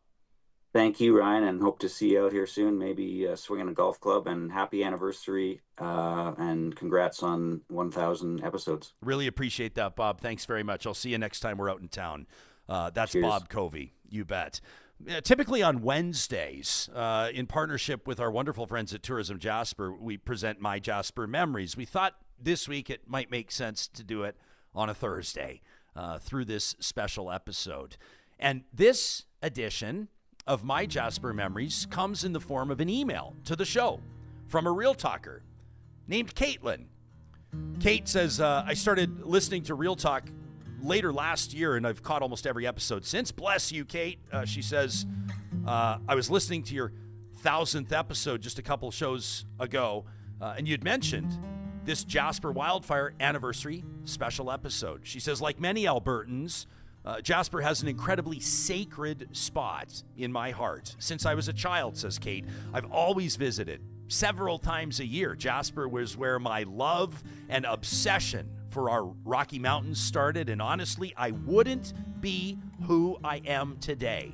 Thank you, Ryan, and hope to see you out here soon, maybe swinging a golf club. And happy anniversary, and congrats on 1,000 episodes. Really appreciate that, Bob. Thanks very much. I'll see you next time we're out in town. That's Cheers. Bob Covey. You bet. Typically on Wednesdays, in partnership with our wonderful friends at Tourism Jasper, we present MyJasper Memories. We thought this week it might make sense to do it on a Thursday through this special episode. And this edition of MyJasper Memories comes in the form of an email to the show from a Real Talker named Caitlin. Cait says, I started listening to Real Talk later last year, and I've caught almost every episode since. Bless you, Cait. She says, I was listening to your 1,000th episode just a couple shows ago, and you'd mentioned this Jasper wildfire anniversary special episode. She says, like many Albertans, Jasper has an incredibly sacred spot in my heart. Since I was a child, says Cait, I've always visited several times a year. Jasper was where my love and obsession for our Rocky Mountains started, and honestly, I wouldn't be who I am today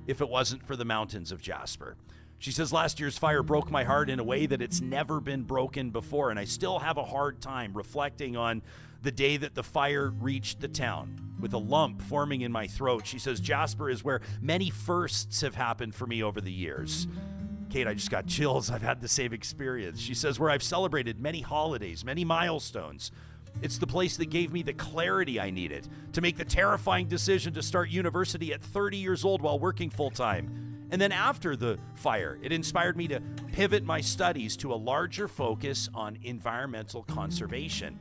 if it wasn't for the mountains of Jasper. She says last year's fire broke my heart in a way that it's never been broken before, and I still have a hard time reflecting on the day that the fire reached the town with a lump forming in my throat. She says Jasper is where many firsts have happened for me over the years. Cait, I just got chills. I've had the same experience. She says where I've celebrated many holidays, many milestones. It's the place that gave me the clarity I needed to make the terrifying decision to start university at 30 years old while working full-time. And then after the fire, it inspired me to pivot my studies to a larger focus on environmental conservation.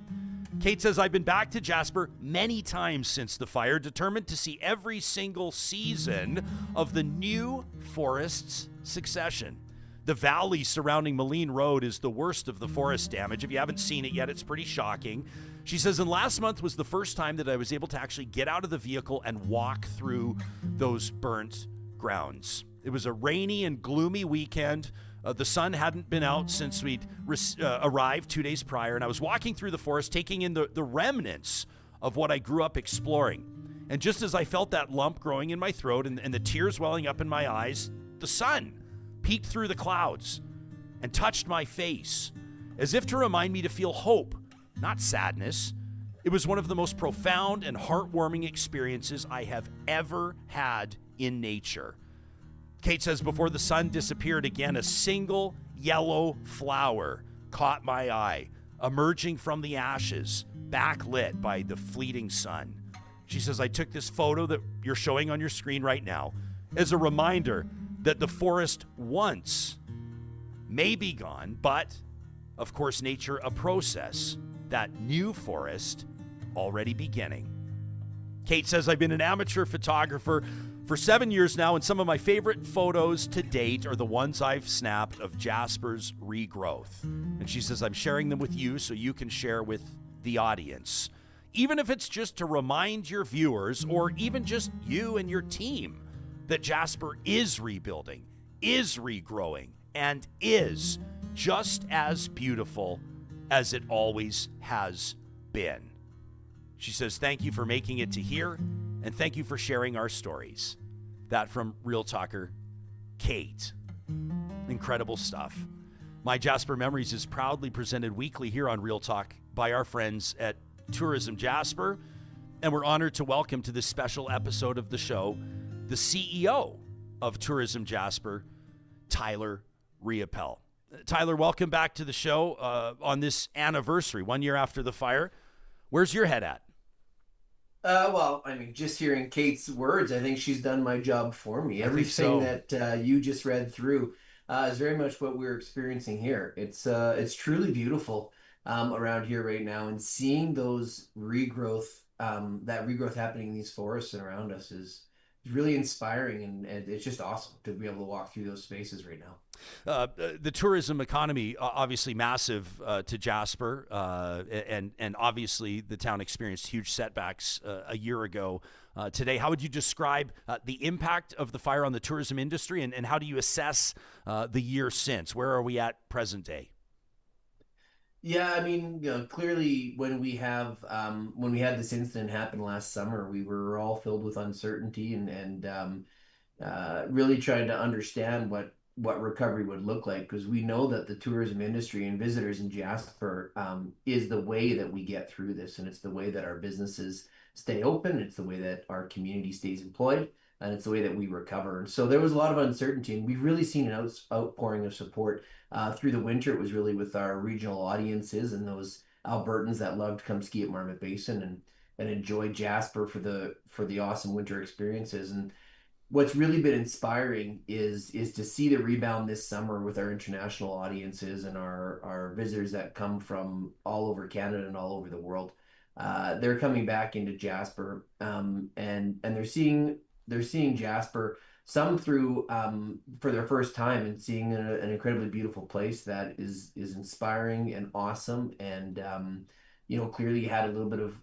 Cait says, I've been back to Jasper many times since the fire, determined to see every single season of the new forest's succession. The valley surrounding Moline Road is the worst of the forest damage. If you haven't seen it yet, it's pretty shocking. She says, and last month was the first time that I was able to actually get out of the vehicle and walk through those burnt grounds. It was a rainy and gloomy weekend. The sun hadn't been out since we'd arrived 2 days prior, and I was walking through the forest, taking in the remnants of what I grew up exploring. And just as I felt that lump growing in my throat and the tears welling up in my eyes, the sun peeked through the clouds and touched my face, as if to remind me to feel hope, not sadness. It was one of the most profound and heartwarming experiences I have ever had in nature. Cait says, before the sun disappeared again, a single yellow flower caught my eye, emerging from the ashes, backlit by the fleeting sun. She says, I took this photo that you're showing on your screen right now as a reminder that the forest once may be gone, but, of course, nature a process, that new forest already beginning. Cait says, I've been an amateur photographer for 7 years now, and some of my favorite photos to date are the ones I've snapped of Jasper's regrowth. And she says, I'm sharing them with you so you can share with the audience, even if it's just to remind your viewers or even just you and your team that Jasper is rebuilding, is regrowing, and is just as beautiful as it always has been. She says, thank you for making it to here, and thank you for sharing our stories. That from Real Talker Cait. Incredible stuff. MyJasper Memories is proudly presented weekly here on Real Talk by our friends at Tourism Jasper, and we're honored to welcome to this special episode of the show the CEO of Tourism Jasper, Tyler Riopel. Tyler, welcome back to the show on this anniversary, 1 year after the fire. Where's your head at? Well, I mean, just hearing Cait's words, I think she's done my job for me. I think Everything so. that you just read through is very much what we're experiencing here. It's truly beautiful around here right now, and seeing those regrowth, that regrowth happening in these forests and around us is really inspiring, and it's just awesome to be able to walk through those spaces right now. The tourism economy, obviously massive to Jasper, and obviously the town experienced huge setbacks a year ago. Today, how would you describe the impact of the fire on the tourism industry, and how do you assess the year since? Where are we at present day? Yeah, I mean, clearly when we had this incident happen last summer, we were all filled with uncertainty and really trying to understand what recovery would look like, because we know that the tourism industry and visitors in Jasper is the way that we get through this, and it's the way that our businesses stay open, it's the way that our community stays employed, and it's the way that we recover. And so there was a lot of uncertainty, and we've really seen an outpouring of support through the winter. It was really with our regional audiences and those Albertans that loved to come ski at Marmot Basin and enjoy Jasper for the awesome winter experiences. And what's really been inspiring is to see the rebound this summer with our international audiences and our visitors that come from all over Canada and all over the world. They're coming back into Jasper, and they're seeing Jasper, some through for their first time, and seeing an incredibly beautiful place that is inspiring and awesome, and clearly had a little bit of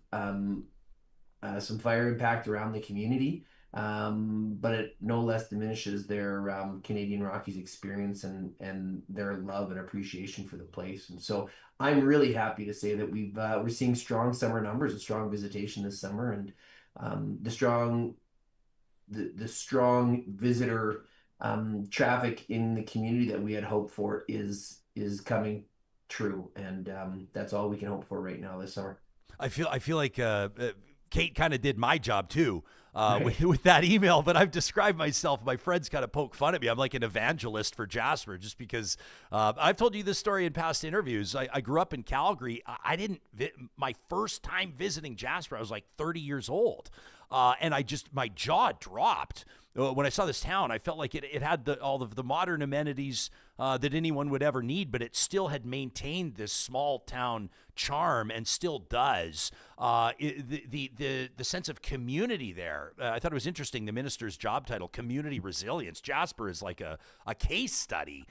some fire impact around the community, but it no less diminishes their Canadian Rockies experience and their love and appreciation for the place. And so I'm really happy to say that we're seeing strong summer numbers and strong visitation this summer, and the strong visitor traffic in the community that we had hoped for is coming true, and that's all we can hope for right now this summer. I feel like Cait kind of did my job too Right. with that email, but I've described myself. My friends kind of poke fun at me. I'm like an evangelist for Jasper, just because I've told you this story in past interviews. I grew up in Calgary. I didn't my first time visiting Jasper, I was like 30 years old. And my jaw dropped when I saw this town. I felt like it had all of the modern amenities that anyone would ever need, but it still had maintained this small town charm and still does. The sense of community there. I thought it was interesting. The minister's job title, Community Resilience. Jasper is like a case study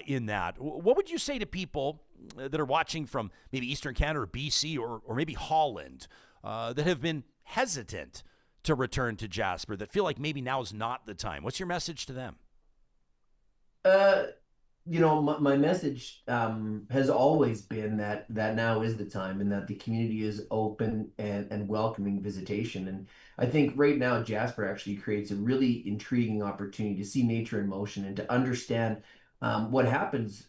in that. What would you say to people that are watching from maybe Eastern Canada or BC or maybe Holland that have been hesitant to return to Jasper, that feel like maybe now is not the time? What's your message to them? My message has always been that now is the time, and that the community is open and welcoming visitation. And I think right now Jasper actually creates a really intriguing opportunity to see nature in motion and to understand what happens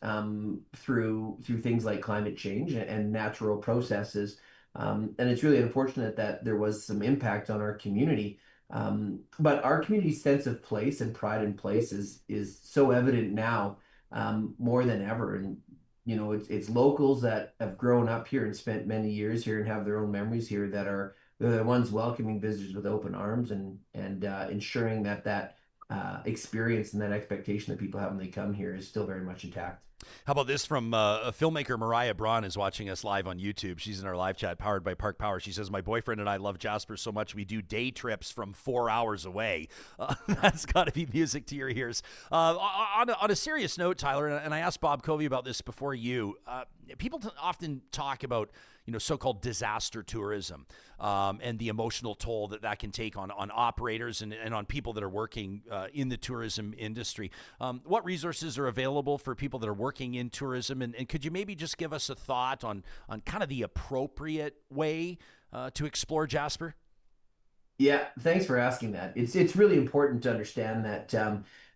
through things like climate change and natural processes. And it's really unfortunate that there was some impact on our community. But our community's sense of place and pride in place is so evident now, more than ever. And it's locals that have grown up here and spent many years here and have their own memories here they're the ones welcoming visitors with open arms and ensuring that experience and that expectation that people have when they come here is still very much intact. How about this from a filmmaker? Mariah Braun is watching us live on YouTube. She's in our live chat, powered by Park Power. She says, my boyfriend and I love Jasper so much we do day trips from 4 hours away. That's got to be music to your ears. On a serious note, Tyler, and I asked Bob Covey about this before you, people often talk about so-called disaster tourism and the emotional toll that can take on operators and on people that are working in the tourism industry. What resources are available for people that are working in tourism? And could you maybe just give us a thought on kind of the appropriate way to explore Jasper? Yeah, thanks for asking that. It's really important to understand that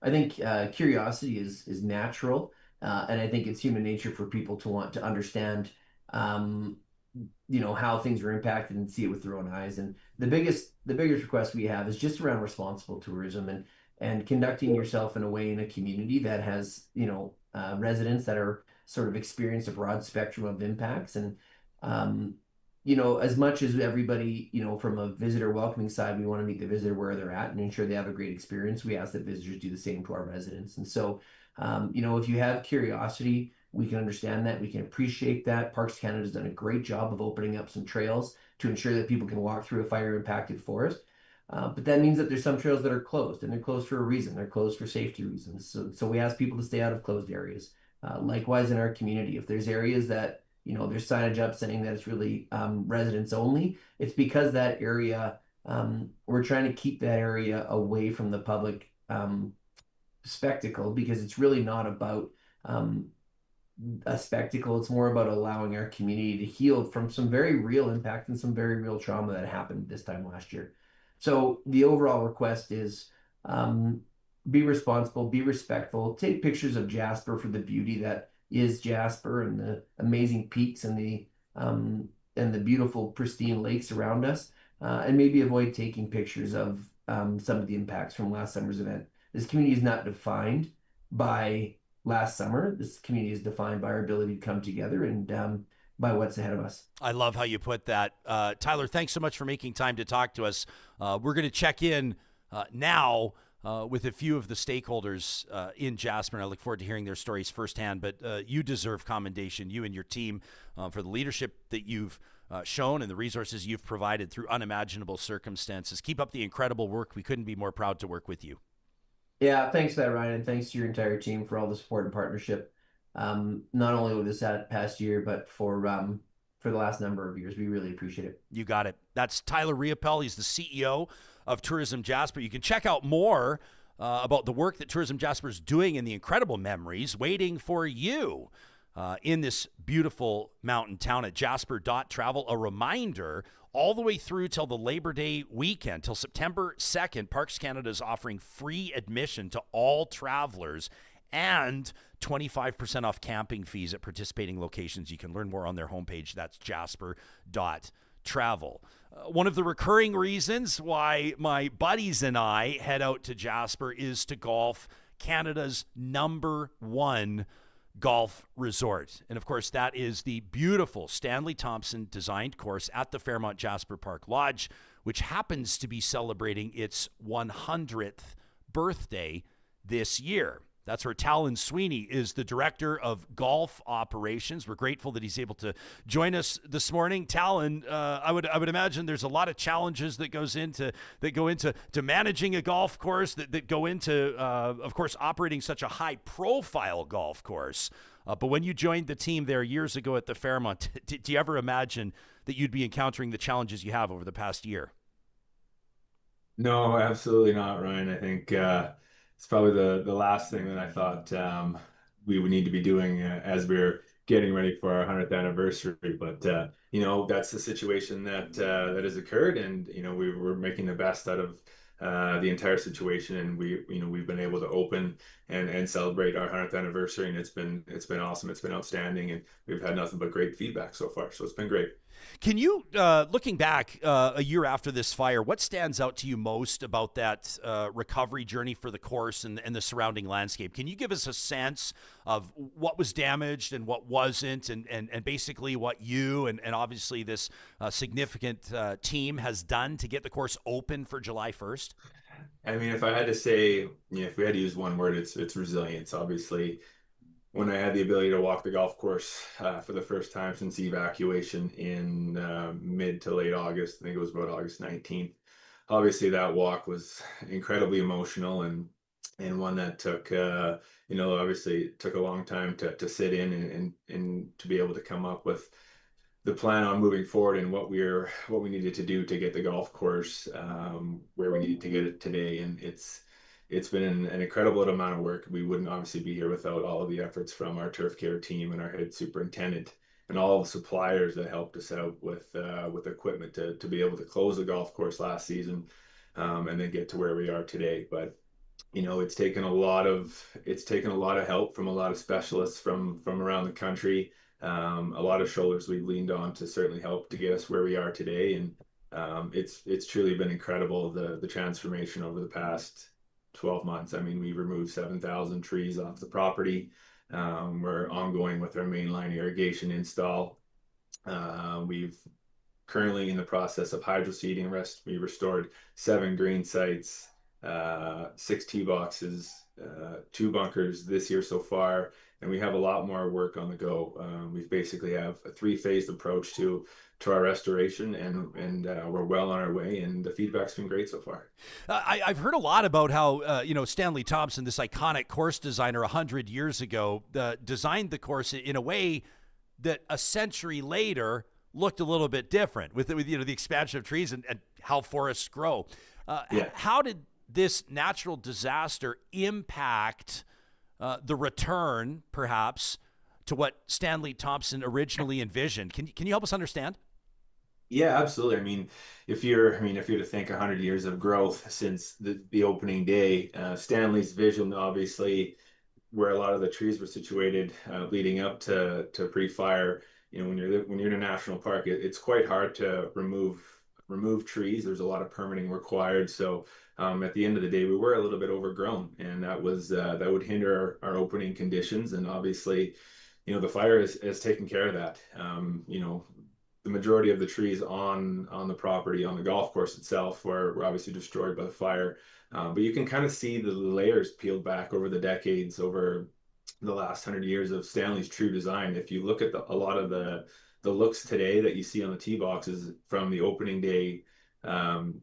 I think curiosity is natural, and I think it's human nature for people to want to understand how things are impacted and see it with their own eyes. And the biggest request we have is just around responsible tourism and conducting yourself in a way in a community that has residents that are sort of experienced a broad spectrum of impacts. And as much as everybody, from a visitor welcoming side, we want to meet the visitor where they're at and ensure they have a great experience. We ask that visitors do the same to our residents. And so, if you have curiosity, we can understand that. We can appreciate that. Parks Canada has done a great job of opening up some trails to ensure that people can walk through a fire impacted forest. But that means that there's some trails that are closed, and they're closed for a reason. They're closed for safety reasons. So we ask people to stay out of closed areas. Likewise, in our community, if there's areas that, there's signage up saying that it's really residents only, it's because that area, we're trying to keep that area away from the public spectacle, because it's really not about a spectacle. It's more about allowing our community to heal from some very real impact and some very real trauma that happened this time last year. So the overall request is be responsible, be respectful, take pictures of Jasper for the beauty that is Jasper and the amazing peaks and the beautiful pristine lakes around us, and maybe avoid taking pictures of some of the impacts from last summer's event. This community is not defined by last summer. This community is defined by our ability to come together and by what's ahead of us. I love how you put that. Tyler, thanks so much for making time to talk to us. We're going to check in now with a few of the stakeholders in Jasper, and I look forward to hearing their stories firsthand. But you deserve commendation, you and your team, for the leadership that you've shown and the resources you've provided through unimaginable circumstances. Keep up the incredible work. We couldn't be more proud to work with you. Yeah, thanks for that, Ryan, and thanks to your entire team for all the support and partnership, not only with this past year, but for the last number of years. We really appreciate it. You got it. That's Tyler Riopel. He's the CEO of Tourism Jasper. You can check out more about the work that Tourism Jasper is doing and the incredible memories waiting for you in this beautiful mountain town at jasper.travel. A reminder, all the way through till the Labor Day weekend, till September 2nd, Parks Canada is offering free admission to all travelers and 25% off camping fees at participating locations. You can learn more on their homepage. That's jasper.travel. One of the recurring reasons why my buddies and I head out to Jasper is to golf, Canada's #1 golf resort. And of course, that is the beautiful Stanley Thompson designed course at the Fairmont Jasper Park Lodge, which happens to be celebrating its 100th birthday this year. That's where Tahlon Sweenie is the director of golf operations. We're grateful that he's able to join us this morning. Tahlon, I would imagine there's a lot of challenges that go into managing a golf course, that go into of course operating such a high profile golf course. But when you joined the team there years ago at the Fairmont, do you ever imagine that you'd be encountering the challenges you have over the past year? No, absolutely not, Ryan. I think it's probably the last thing that I thought we would need to be doing as we're getting ready for our 100th anniversary. But that's the situation that has occurred, and we're making the best out of the entire situation, and we've been able to open and celebrate our 100th anniversary, and it's been awesome. It's been outstanding, and we've had nothing but great feedback so far. So it's been great. Can you, looking back a year after this fire, what stands out to you most about that recovery journey for the course and the surrounding landscape? Can you give us a sense of what was damaged and what wasn't, and basically what you and obviously this significant team has done to get the course open for July 1st? I mean, if I had to say, if we had to use one word, it's resilience. Obviously, when I had the ability to walk the golf course for the first time since the evacuation in mid to late August, I think it was about August 19th. Obviously, that walk was incredibly emotional and one that took, obviously took a long time to sit in and to be able to come up with the plan on moving forward and what we needed to do to get the golf course where we needed to get it today. And it's been an incredible amount of work. We wouldn't obviously be here without all of the efforts from our turf care team and our head superintendent and all of the suppliers that helped us out with equipment to be able to close the golf course last season and then get to where we are today. But it's taken a lot of help from a lot of specialists from around the country, a lot of shoulders we've leaned on to certainly help to get us where we are today. And it's truly been incredible, the transformation over the past 12 months. I mean, we removed 7,000 trees off the property. We're ongoing with our mainline irrigation install. We've currently in the process of hydro seeding. We restored 7 green sites, 6 tee boxes, 2 bunkers this year so far, and we have a lot more work on the go. We basically have a 3-phased approach to our restoration, and we're well on our way, and the feedback's been great so far. I've heard a lot about how Stanley Thompson, this iconic course designer 100 years ago, designed the course in a way that a century later looked a little bit different with the expansion of trees and how forests grow. How did this natural disaster impact the return, perhaps, to what Stanley Thompson originally envisioned? Can you help us understand? Yeah, absolutely. I mean, if you're to think 100 years of growth since the opening day, Stanley's vision, obviously, where a lot of the trees were situated leading up to pre-fire. When you're in a national park, it's quite hard to remove trees. There's a lot of permitting required. So at the end of the day, we were a little bit overgrown, and that would hinder our opening conditions. And obviously, the fire has taken care of that. The majority of the trees on the property, on the golf course itself, were obviously destroyed by the fire. But you can kind of see the layers peeled back over the decades, over the last 100 years of Stanley's true design. If you look at a lot of the looks today that you see on the tee boxes from the opening day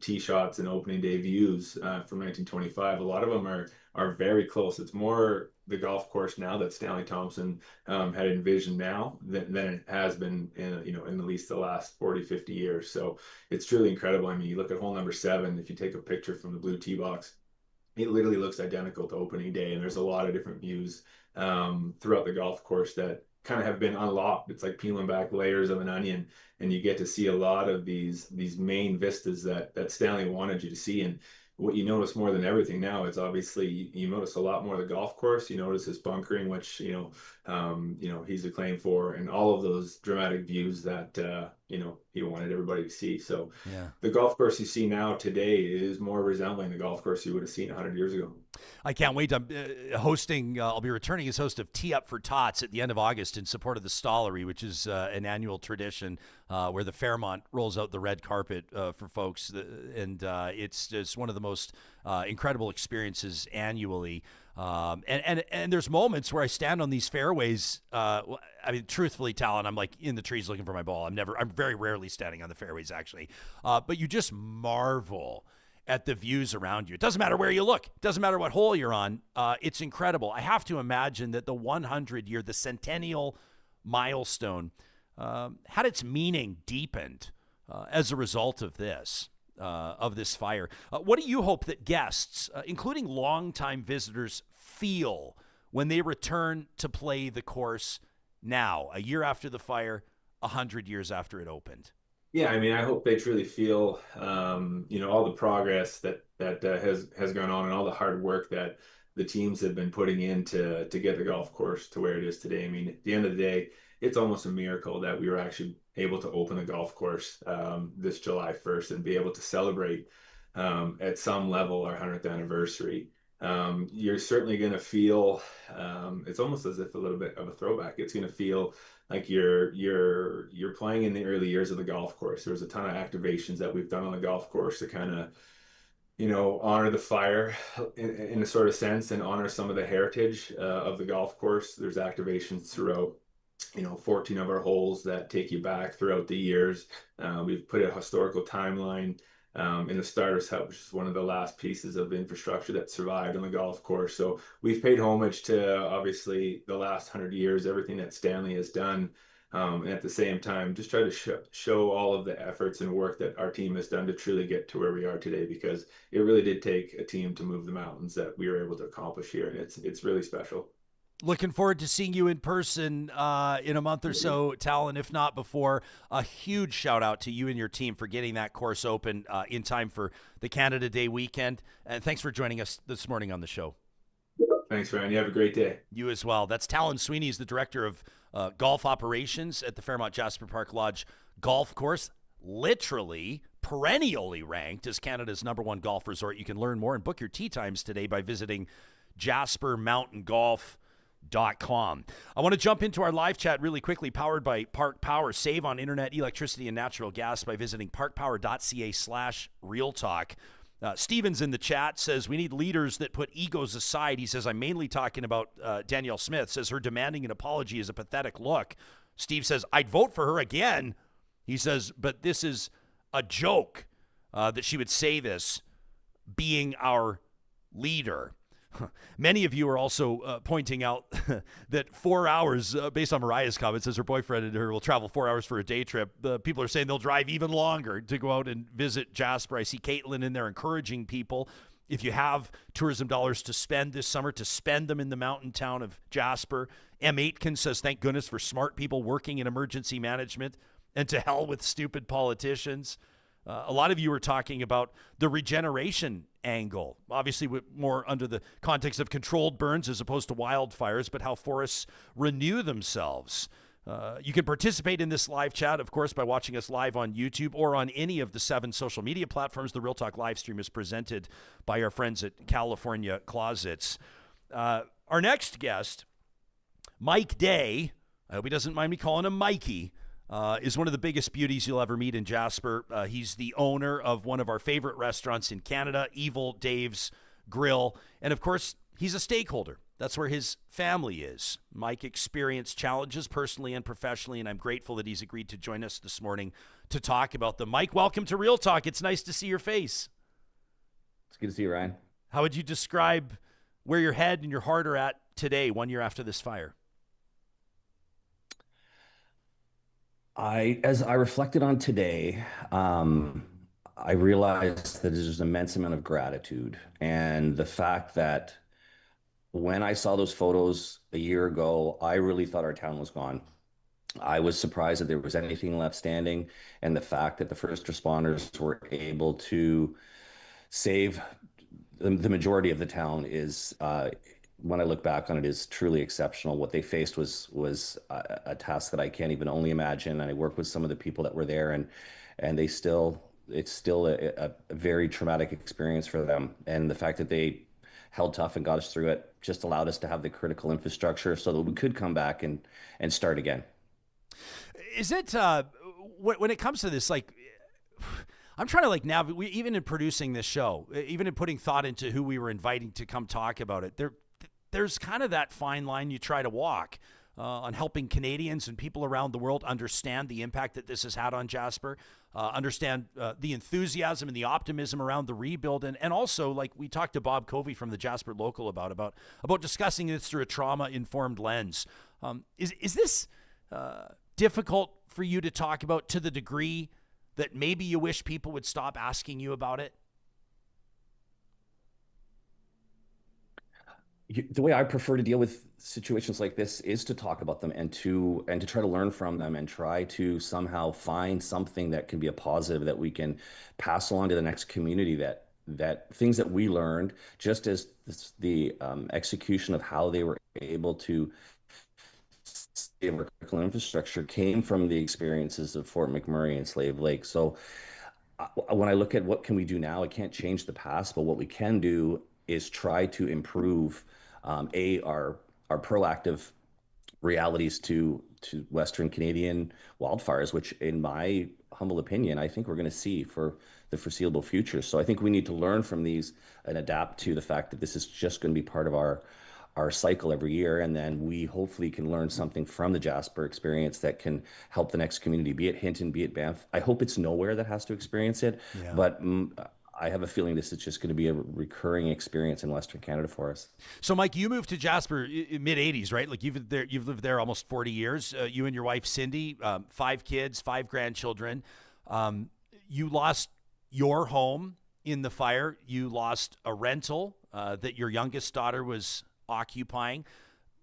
tee shots and opening day views from 1925, a lot of them are very close. It's more the golf course now that Stanley Thompson had envisioned now than it has been in at least the last 40-50 years. So it's truly incredible. I mean, you look at hole number 7, if you take a picture from the blue tee box, it literally looks identical to opening day, and there's a lot of different views throughout the golf course that kind of have been unlocked. It's like peeling back layers of an onion, and you get to see a lot of these main vistas that Stanley wanted you to see. And what you notice more than everything now is obviously you notice a lot more of the golf course. You notice his bunkering, which he's acclaimed for, and all of those dramatic views that he wanted everybody to see. So the golf course you see now today is more resembling the golf course you would have seen 100 years ago. I can't wait. I'm hosting. I'll be returning as host of Tee Up for Tots at the end of August in support of the Stollery, which is an annual tradition where the Fairmont rolls out the red carpet for folks, and it's just one of the most incredible experiences annually. And there's moments where I stand on these fairways. I mean, truthfully, Tahlon, I'm like in the trees looking for my ball. I'm very rarely standing on the fairways, actually. But you just marvel at the views around you. It doesn't matter where you look. It doesn't matter what hole you're on. It's incredible. I have to imagine that the 100-year, the centennial milestone, had its meaning deepened as a result of this fire. What do you hope that guests, including longtime visitors, feel when they return to play the course now, a year after the fire, 100 years after it opened? Yeah, I mean, I hope they truly feel, all the progress that has gone on, and all the hard work that the teams have been putting in to get the golf course to where it is today. I mean, at the end of the day, it's almost a miracle that we were actually able to open the golf course this July 1st and be able to celebrate at some level our 100th anniversary. You're certainly going to feel, it's almost as if a little bit of a throwback. It's going to feel like you're playing in the early years of the golf course. There's a ton of activations that we've done on the golf course to kind of, honor the fire in a sort of sense, and honor some of the heritage of the golf course. There's activations throughout 14 of our holes that take you back throughout the years. We've put a historical timeline in the starter's hut, which is one of the last pieces of infrastructure that survived on the golf course. So we've paid homage to, obviously, the last 100 years, everything that Stanley has done. And at the same time, just try to show all of the efforts and work that our team has done to truly get to where we are today, because it really did take a team to move the mountains that we were able to accomplish here. And it's really special. Looking forward to seeing you in person in a month or so, Tahlon, if not before. A huge shout out to you and your team for getting that course open in time for the Canada Day weekend. And thanks for joining us this morning on the show. Thanks, Ryan. You have a great day. You as well. That's Tahlon Sweenie. He's the director of golf operations at the Fairmont Jasper Park Lodge golf course, literally perennially ranked as Canada's #1 golf resort. You can learn more and book your tee times today by visiting jaspermountaingolf.com. com. I want to jump into our live chat really quickly, powered by Park Power. Save on internet, electricity, and natural gas by visiting parkpower.ca/realtalk. Steven's in the chat says, we need leaders that put egos aside. He says, I'm mainly talking about Danielle Smith. Says her demanding an apology is a pathetic look. Steve says, I'd vote for her again. He says, but this is a joke that she would say this, being our leader. Many of you are also pointing out that 4 hours, based on Mariah's comments, says her boyfriend and her will travel 4 hours for a day trip. People are saying they'll drive even longer to go out and visit Jasper. I see Caitlin in there encouraging people, if you have tourism dollars to spend this summer, to spend them in the mountain town of Jasper. M. Aitken says, thank goodness for smart people working in emergency management, and to hell with stupid politicians. A lot of you are talking about the regeneration angle, obviously more under the context of controlled burns as opposed to wildfires, but how forests renew themselves. You can participate in this live chat, of course, by watching us live on YouTube or on any of the 7 social media platforms. The Real Talk live stream is presented by our friends at California Closets. Our next guest, Mike Day, I hope he doesn't mind me calling him Mikey, is one of the biggest beauties you'll ever meet in Jasper. He's the owner of one of our favorite restaurants in Canada, Evil Dave's Grill. And of course, he's a stakeholder. That's where his family is. Mike experienced challenges personally and professionally, and I'm grateful that he's agreed to join us this morning to talk about them. Mike, welcome to Real Talk. It's nice to see your face. It's good to see you, Ryan. How would you describe where your head and your heart are at today, 1 year after this fire? As I reflected on today, I realized that there's an immense amount of gratitude, and the fact that when I saw those photos a year ago, I really thought our town was gone. I was surprised that there was anything left standing, and the fact that the first responders were able to save the majority of the town is, when I look back on it, is truly exceptional. What they faced was a task that I can't even only imagine. And I work with some of the people that were there, and it's still a very traumatic experience for them. And the fact that they held tough and got us through it just allowed us to have the critical infrastructure so that we could come back and start again. Is it, when it comes to this, like, I'm trying to navigate, even in producing this show, even in putting thought into who we were inviting to come talk about it, there's kind of that fine line you try to walk on helping Canadians and people around the world understand the impact that this has had on Jasper, understand the enthusiasm and the optimism around the rebuild. And also, like we talked to Bob Covey from the Jasper Local about discussing this through a trauma-informed lens. Is this difficult for you to talk about to the degree that maybe you wish people would stop asking you about it? The way I prefer to deal with situations like this is to talk about them and to try to learn from them and try to somehow find something that can be a positive that we can pass along to the next community, that things that we learned, just as the execution of how they were able to save our critical infrastructure came from the experiences of Fort McMurray and Slave Lake. So when I look at what can we do now, I can't change the past, but what we can do is try to improve our proactive realities to Western Canadian wildfires, which in my humble opinion, I think we're going to see for the foreseeable future. So I think we need to learn from these and adapt to the fact that this is just going to be part of our cycle every year. And then we hopefully can learn something from the Jasper experience that can help the next community, be it Hinton, be it Banff. I hope it's nowhere that has to experience it, but I have a feeling this is just going to be a recurring experience in Western Canada for us. So, Mike, you moved to Jasper mid '80s, right? Like you've lived there almost 40 years. You and your wife Cindy, 5 kids, 5 grandchildren. You lost your home in the fire. You lost a rental that your youngest daughter was occupying.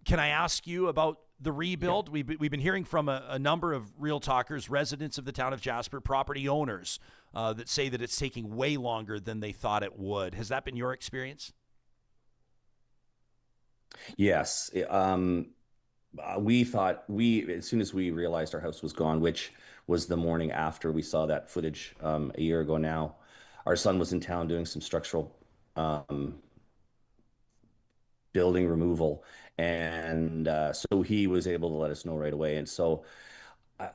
Can I ask you about the rebuild? Yeah. We've been hearing from a number of Real Talkers, residents of the town of Jasper, property owners, that say that it's taking way longer than they thought it would. Has that been your experience? Yes. We thought as soon as we realized our house was gone, which was the morning after we saw that footage a year ago now, our son was in town doing some structural building removal. And so he was able to let us know right away. And so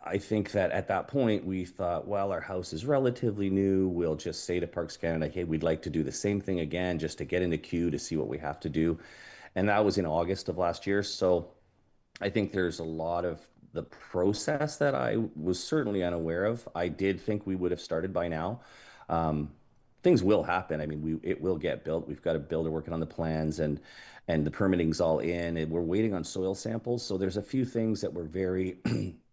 I think that at that point we thought, well, our house is relatively new. We'll just say to Parks Canada, hey, we'd like to do the same thing again, just to get in the queue to see what we have to do. And that was in August of last year. So I think there's a lot of the process that I was certainly unaware of. I did think we would have started by now. Um, Things will happen. I mean, it will get built. We've got a builder working on the plans, and the permitting's all in, and we're waiting on soil samples. So there's a few things that were very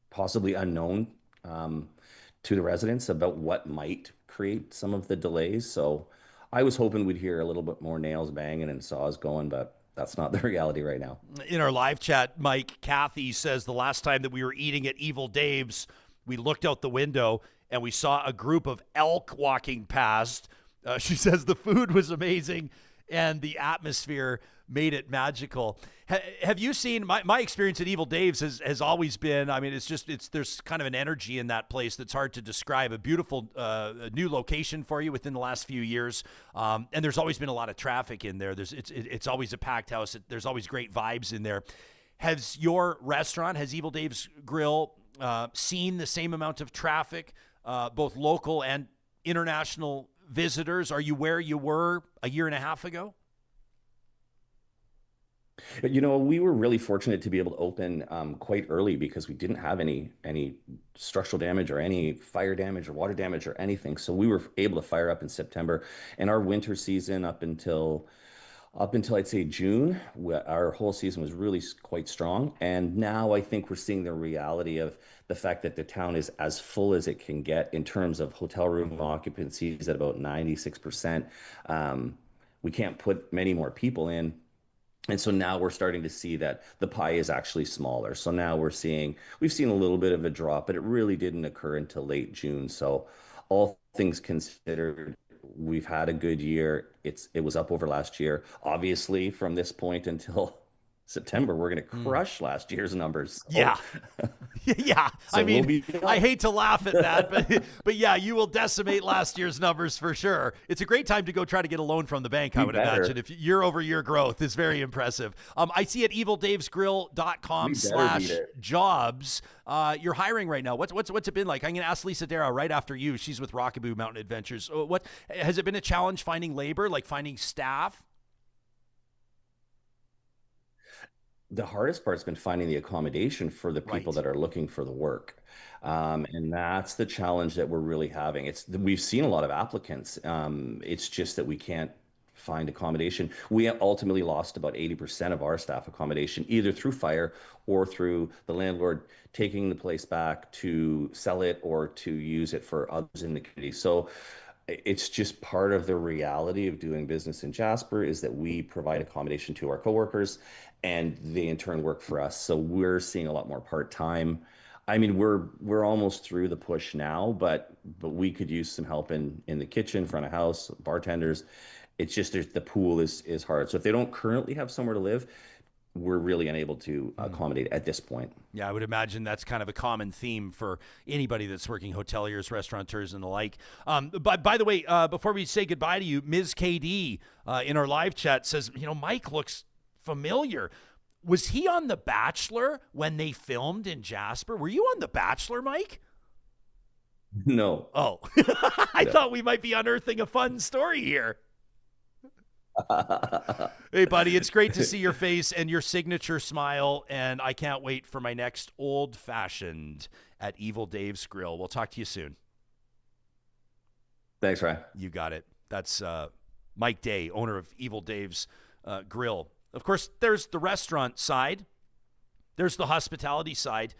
possibly unknown to the residents about what might create some of the delays. So I was hoping we'd hear a little bit more nails banging and saws going, but that's not the reality right now. In our live chat, Mike, Kathy says the last time that we were eating at Evil Dave's, we looked out the window and we saw a group of elk walking past. She says the food was amazing and the atmosphere made it magical. Have you seen my experience at Evil Dave's has always been, I mean, there's kind of an energy in that place that's hard to describe. A beautiful new location for you within the last few years. And there's always been a lot of traffic in there. It's always a packed house. There's always great vibes in there. Has your restaurant, has Evil Dave's Grill seen the same amount of traffic, both local and international visitors? Are you where you were a year and a half ago? You know, we were really fortunate to be able to open quite early because we didn't have any structural damage or any fire damage or water damage or anything. So we were able to fire up in September, and our winter season up until I'd say June, our whole season was really quite strong. And now I think we're seeing the reality of the fact that the town is as full as it can get in terms of hotel room occupancies at about 96%. We can't put many more people in. And so now we're starting to see that the pie is actually smaller. So now we've seen a little bit of a drop, but it really didn't occur until late June. So all things considered, we've had a good year. It was up over last year. Obviously, from this point until September, we're going to crush last year's numbers. So, yeah. Yeah. So I mean, I hate to laugh at that, but yeah, you will decimate last year's numbers for sure. It's a great time to go try to get a loan from the bank, I would imagine. If year-over-year growth is very impressive. I see at evildavesgrill.com/jobs, you're hiring right now. What's it been like? I'm going to ask Lisa Darrah right after you. She's with Rockaboo Mountain Adventures. What has it been a challenge finding labor, like finding staff? The hardest part's been finding the accommodation for the people that are looking for the work. And that's the challenge that we're really having. We've seen a lot of applicants. It's just that we can't find accommodation. We ultimately lost about 80% of our staff accommodation, either through fire or through the landlord taking the place back to sell it or to use it for others in the community. So it's just part of the reality of doing business in Jasper is that we provide accommodation to our coworkers and they in turn work for us. So we're seeing a lot more part-time. I mean, we're almost through the push now, but we could use some help in the kitchen, front of house, bartenders. It's just the pool is hard. So if they don't currently have somewhere to live, we're really unable to accommodate at this point. Yeah, I would imagine that's kind of a common theme for anybody that's working, hoteliers, restaurateurs, and the like. But by the way, before we say goodbye to you, Ms. KD in our live chat says, Mike looks familiar. Was he on The Bachelor when they filmed in Jasper? Were you on The Bachelor, Mike? No. Oh, I thought we might be unearthing a fun story here. Hey, buddy, it's great to see your face and your signature smile, and I can't wait for my next old-fashioned at Evil Dave's Grill. We'll talk to you soon. Thanks, Ryan. You got it. That's Mike Day, owner of Evil Dave's Grill. Of course, there's the restaurant side. There's the hospitality side,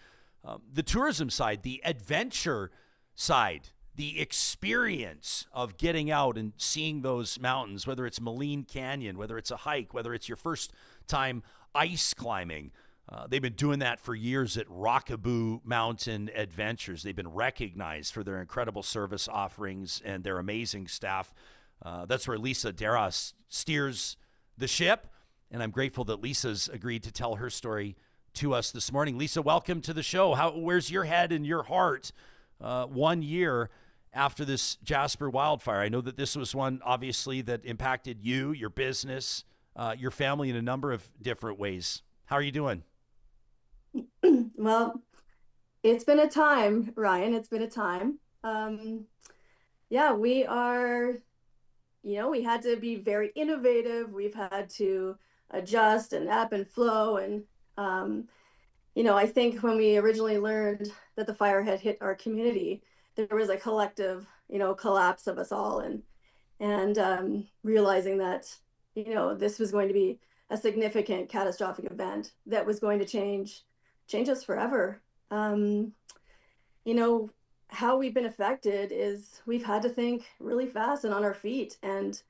the tourism side, the adventure side. The experience of getting out and seeing those mountains, whether it's Moline Canyon, whether it's a hike, whether it's your first time ice climbing. They've been doing that for years at Rockaboo Mountain Adventures. They've been recognized for their incredible service offerings and their amazing staff. That's where Lisa Darrah steers the ship, and I'm grateful that Lisa's agreed to tell her story to us this morning. Lisa, welcome to the show. Where's your head and your heart 1 year after this Jasper wildfire? I know that this was one, obviously, that impacted you, your business, your family in a number of different ways. How are you doing? Well, it's been a time, Ryan. It's been a time. Yeah, we are, we had to be very innovative. We've had to adjust and ebb and flow. And, I think when we originally learned that the fire had hit our community, there was a collective, collapse of us all, and realizing that, this was going to be a significant catastrophic event that was going to change us forever. How we've been affected is we've had to think really fast and on our feet. And,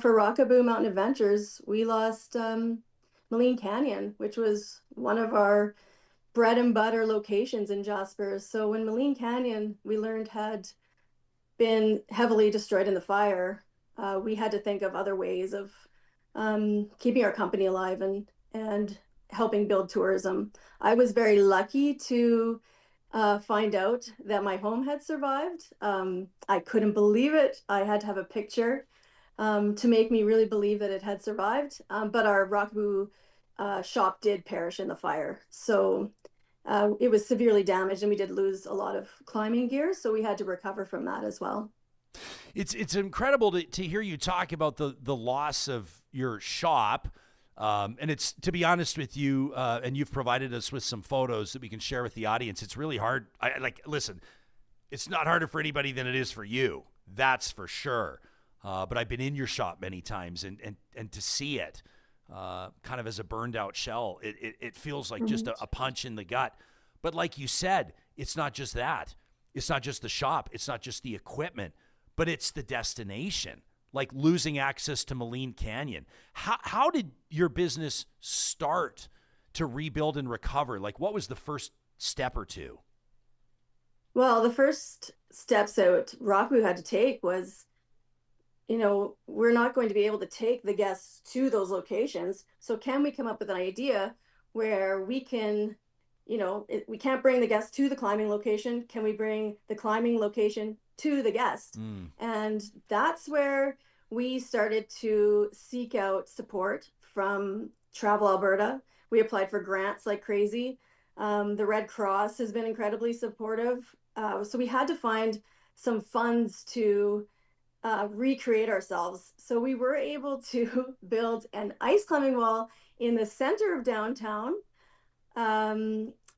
for Rockaboo Mountain Adventures, we lost Maligne Canyon, which was one of our bread and butter locations in Jasper. So when Maligne Canyon, we learned, had been heavily destroyed in the fire, we had to think of other ways of keeping our company alive and helping build tourism. I was very lucky to find out that my home had survived. I couldn't believe it. I had to have a picture to make me really believe that it had survived. But our Rockaboo shop did perish in the fire. So it was severely damaged, and we did lose a lot of climbing gear. So we had to recover from that as well. It's incredible to hear you talk about the loss of your shop. And it's, to be honest with you, and you've provided us with some photos that we can share with the audience. It's really hard. Listen, it's not harder for anybody than it is for you. That's for sure. But I've been in your shop many times, and to see it kind of as a burned out shell, it feels like just a punch in the gut. But like you said, it's not just that. It's not just the shop. It's not just the equipment, but it's the destination. Like losing access to Maligne Canyon. How did your business start to rebuild and recover? Like, what was the first step or two? Well, the first steps that Rockaboo had to take was, we're not going to be able to take the guests to those locations. So can we come up with an idea where we can, we can't bring the guests to the climbing location. Can we bring the climbing location to the guest? And that's where we started to seek out support from Travel Alberta. We applied for grants like crazy. The Red Cross has been incredibly supportive. So we had to find some funds to recreate ourselves. So we were able to build an ice climbing wall in the center of downtown.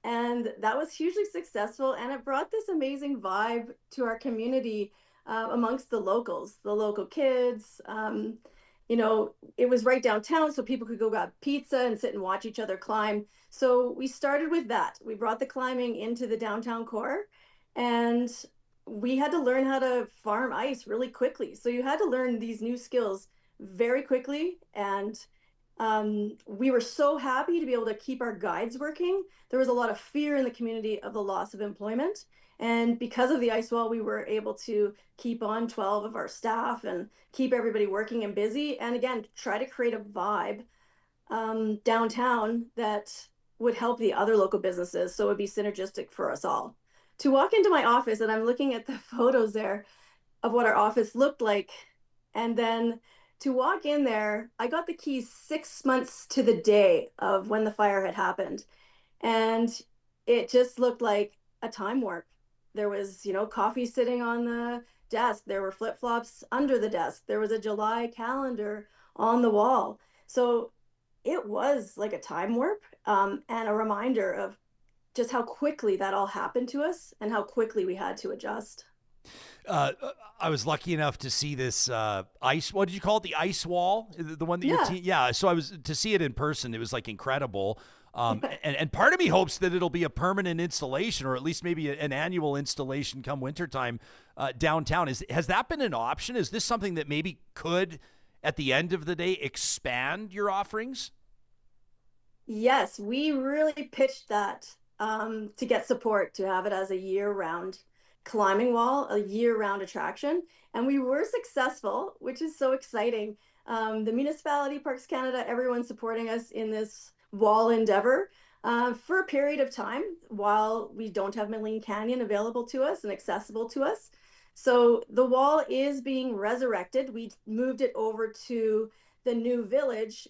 And that was hugely successful, and it brought this amazing vibe to our community amongst the locals, the local kids. It was right downtown, so people could go grab pizza and sit and watch each other climb. So we started with that. We brought the climbing into the downtown core, and we had to learn how to farm ice really quickly. So you had to learn these new skills very quickly, and we were so happy to be able to keep our guides working. There was a lot of fear in the community of the loss of employment. And because of the ice wall, we were able to keep on 12 of our staff and keep everybody working and busy. And again, try to create a vibe downtown that would help the other local businesses. So it would be synergistic for us all. To walk into my office, and I'm looking at the photos there of what our office looked like. And then to walk in there, I got the keys 6 months to the day of when the fire had happened. And it just looked like a time warp. There was, coffee sitting on the desk. There were flip-flops under the desk. There was a July calendar on the wall. So it was like a time warp, and a reminder of just how quickly that all happened to us and how quickly we had to adjust. I was lucky enough to see this ice. What did you call it? The ice wall, the one that Yeah. your team. Yeah. So I was to see it in person. It was like incredible. And part of me hopes that it'll be a permanent installation, or at least maybe an annual installation come wintertime downtown. Has that been an option? Is this something that maybe could, at the end of the day, expand your offerings? Yes, we really pitched that to get support to have it as a year-round climbing wall, a year-round attraction. And we were successful, which is so exciting. The municipality, Parks Canada, everyone's supporting us in this wall endeavor for a period of time while we don't have Maligne Canyon available to us and accessible to us. So the wall is being resurrected. We moved it over to the new village,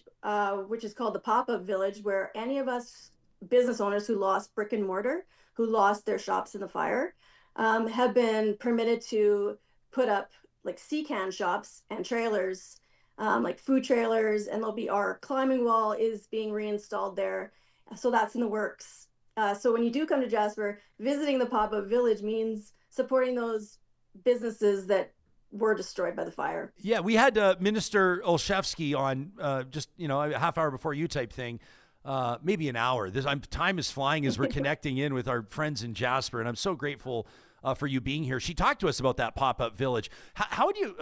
which is called the pop-up village, where any of us business owners who lost brick and mortar, who lost their shops in the fire, have been permitted to put up like sea-can shops and trailers, like food trailers, and our climbing wall is being reinstalled there. So that's in the works. So when you do come to Jasper, visiting the pop-up village means supporting those businesses that were destroyed by the fire. Yeah, we had Minister Olszewski on just, a half hour before you type thing, maybe an hour. Time is flying as we're connecting in with our friends in Jasper, and I'm so grateful for you being here. She talked to us about that pop-up village. How would you,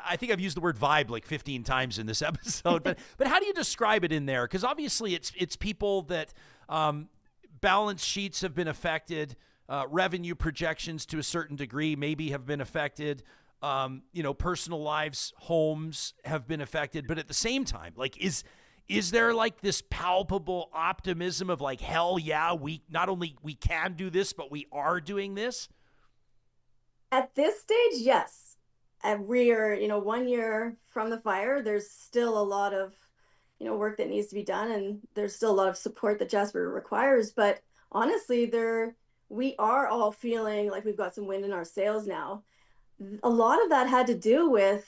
I think I've used the word vibe like 15 times in this episode, but how do you describe it in there? Because obviously it's people that balance sheets have been affected, revenue projections to a certain degree maybe have been affected, personal lives, homes have been affected, but at the same time, like, is there like this palpable optimism of like, hell yeah, we can do this, but we are doing this? At this stage, yes. And we are, 1 year from the fire. There's still a lot of, work that needs to be done, and there's still a lot of support that Jasper requires. But honestly, we are all feeling like we've got some wind in our sails now. A lot of that had to do with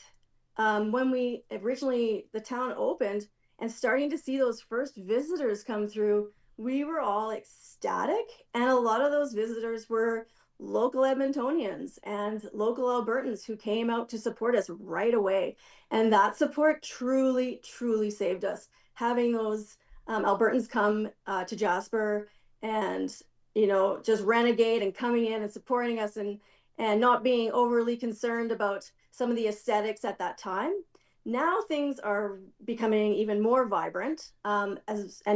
when the town opened and starting to see those first visitors come through. We were all ecstatic, and a lot of those visitors were local Edmontonians and local Albertans who came out to support us right away. And that support truly, truly saved us. Having those Albertans come to Jasper and, just renegade and coming in and supporting us and not being overly concerned about some of the aesthetics at that time. Now things are becoming even more vibrant, and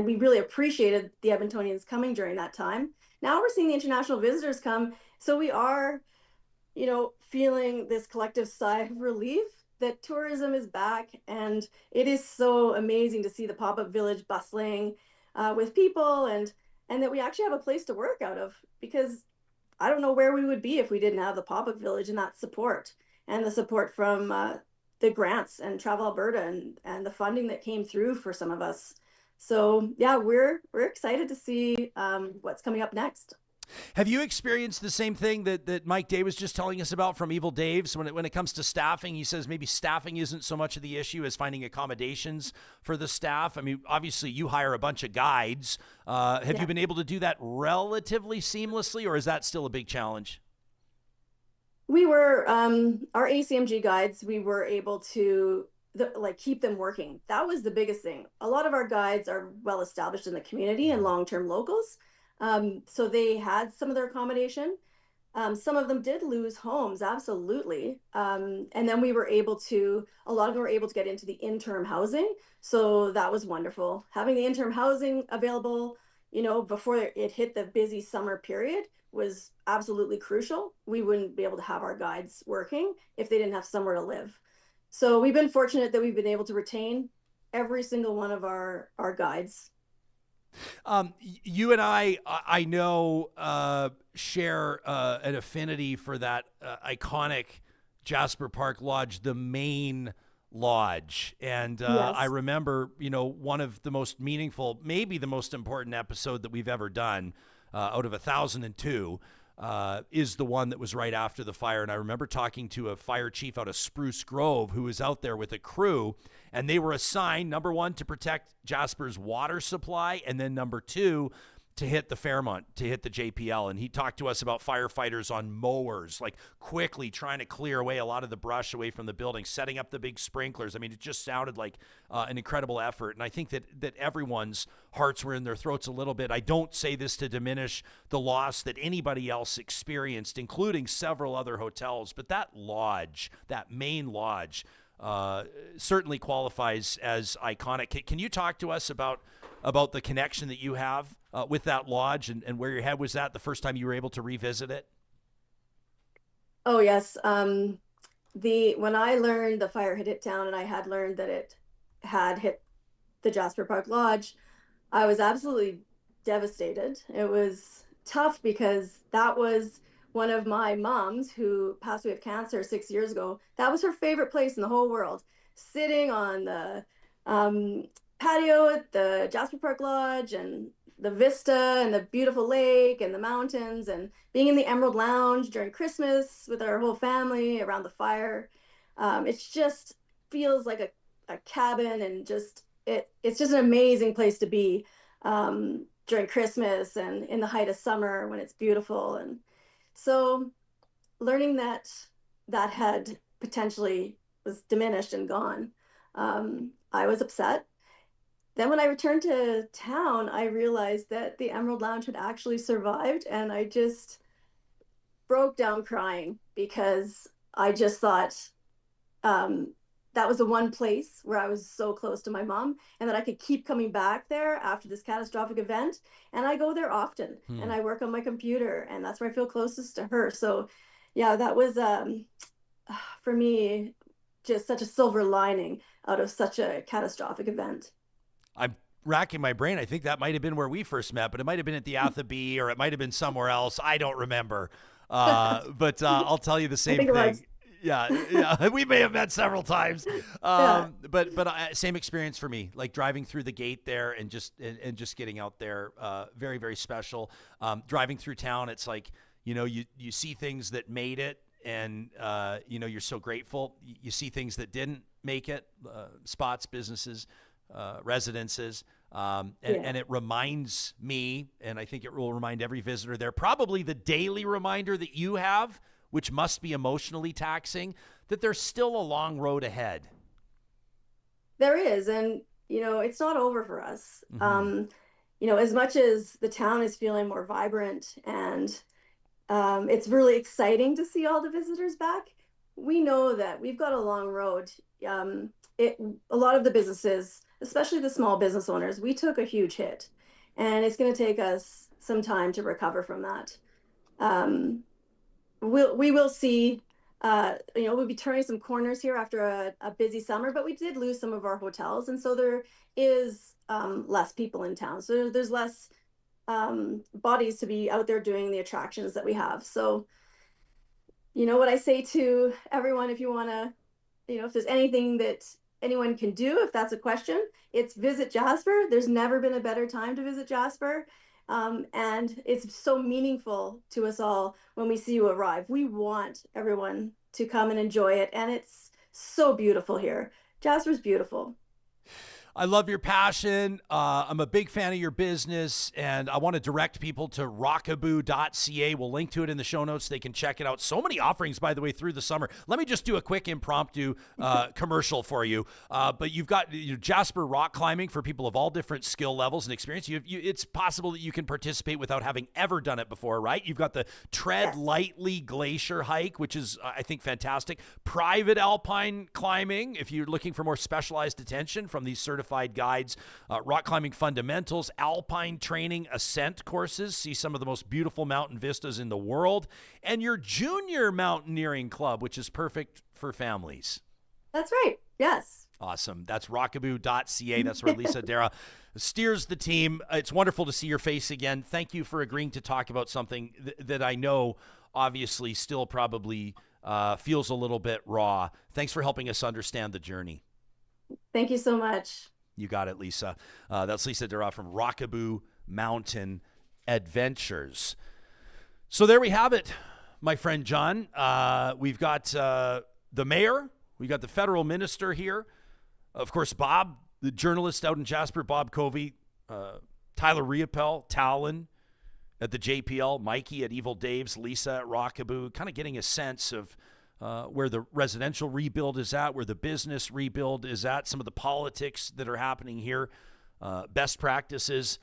we really appreciated the Edmontonians coming during that time. Now we're seeing the international visitors come, so we are, feeling this collective sigh of relief that tourism is back, and it is so amazing to see the pop-up village bustling with people, and that we actually have a place to work out of, because I don't know where we would be if we didn't have the pop-up village and that support, and the support from the grants and Travel Alberta and the funding that came through for some of us. So yeah, we're excited to see what's coming up next. Have you experienced the same thing that Mike Day was just telling us about from Evil Dave's? When it comes to staffing, he says maybe staffing isn't so much of the issue as finding accommodations for the staff. I mean, obviously you hire a bunch of guides. Have you been able to do that relatively seamlessly, or is that still a big challenge? We were, our ACMG guides, we were able to keep them working. That was the biggest thing. A lot of our guides are well established in the community and long-term locals. So they had some of their accommodation. Some of them did lose homes, absolutely. And then a lot of them were able to get into the interim housing. So that was wonderful. Having the interim housing available, before it hit the busy summer period was absolutely crucial. We wouldn't be able to have our guides working if they didn't have somewhere to live. So we've been fortunate that we've been able to retain every single one of our guides. You and I know, share an affinity for that iconic Jasper Park Lodge, the main lodge. And Yes. I remember, one of the most meaningful, maybe the most important episode that we've ever done out of 1,002 is the one that was right after the fire. And I remember talking to a fire chief out of Spruce Grove who was out there with a crew, and they were assigned, number one, to protect Jasper's water supply, and then number two, to hit the Fairmont, to hit the JPL. And he talked to us about firefighters on mowers, like quickly trying to clear away a lot of the brush away from the building, setting up the big sprinklers. I mean, it just sounded like an incredible effort. And I think that everyone's hearts were in their throats a little bit. I don't say this to diminish the loss that anybody else experienced, including several other hotels, but that lodge, that main lodge, certainly qualifies as iconic. Can you talk to us about the connection that you have with that lodge and where your head was at the first time you were able to revisit it? Oh yes. When I learned the fire had hit town and I had learned that it had hit the Jasper Park Lodge, I was absolutely devastated. It was tough because that was one of my moms who passed away of cancer 6 years ago. That was her favorite place in the whole world, sitting on the patio at the Jasper Park Lodge, and the vista and the beautiful lake and the mountains, and being in the Emerald Lounge during Christmas with our whole family around the fire. It just feels like a cabin, and it's just an amazing place to be during Christmas and in the height of summer when it's beautiful. And so learning that had potentially was diminished and gone, I was upset. Then when I returned to town, I realized that the Emerald Lounge had actually survived, and I just broke down crying because I just thought that was the one place where I was so close to my mom, and that I could keep coming back there after this catastrophic event. And I go there often, and I work on my computer, and that's where I feel closest to her. So yeah, that was for me just such a silver lining out of such a catastrophic event. I'm racking my brain. I think that might have been where we first met, but it might have been at the Athabee, or it might have been somewhere else. I don't remember. But I'll tell you the same thing. Yeah, we may have met several times. But same experience for me, like driving through the gate there and just getting out there. Very, very special. Driving through town, it's like, you see things that made it, and you're so grateful. You see things that didn't make it, spots, businesses, residences. And it reminds me, and I think it will remind every visitor there, probably the daily reminder that you have, which must be emotionally taxing, that there's still a long road ahead. There is. And, it's not over for us. As much as the town is feeling more vibrant, and it's really exciting to see all the visitors back, we know that we've got a long road. A lot of the businesses, especially the small business owners, we took a huge hit, and it's going to take us some time to recover from that. We will see, we'll be turning some corners here after a busy summer, but we did lose some of our hotels. And so there is less people in town. So there's less bodies to be out there doing the attractions that we have. So, what I say to everyone, if you want to, if there's anything that anyone can do, if that's a question, it's visit Jasper. There's never been a better time to visit Jasper. And it's so meaningful to us all when we see you arrive. We want everyone to come and enjoy it. And it's so beautiful here. Jasper's beautiful. I love your passion. I'm a big fan of your business, and I want to direct people to rockaboo.ca. We'll link to it in the show notes. They can check it out. So many offerings, by the way, through the summer. Let me just do a quick impromptu commercial for you. But you've got Jasper rock climbing for people of all different skill levels and experience. It's possible that you can participate without having ever done it before, right? You've got the Tread Lightly Glacier hike, which is, I think, fantastic. Private alpine climbing, if you're looking for more specialized attention from these certified guides, rock climbing fundamentals, alpine training, ascent courses, see some of the most beautiful mountain vistas in the world, and your junior mountaineering club, which is perfect for families. That's right. Yes. Awesome. That's rockaboo.ca. That's where Lisa Darrah steers the team. It's wonderful to see your face again. Thank you for agreeing to talk about something that I know obviously still probably feels a little bit raw. Thanks for helping us understand the journey. Thank you so much. You got it, Lisa. That's Lisa Darrah from Rockaboo Mountain Adventures. So there we have it, my friend John. We've got the mayor. We've got the federal minister here. Of course, Bob, the journalist out in Jasper, Bob Covey, Tyler Riopel, Tahlon at the JPL, Mikey at Evil Dave's, Lisa at Rockaboo, kind of getting a sense of where the residential rebuild is at, where the business rebuild is at, some of the politics that are happening here, best practices.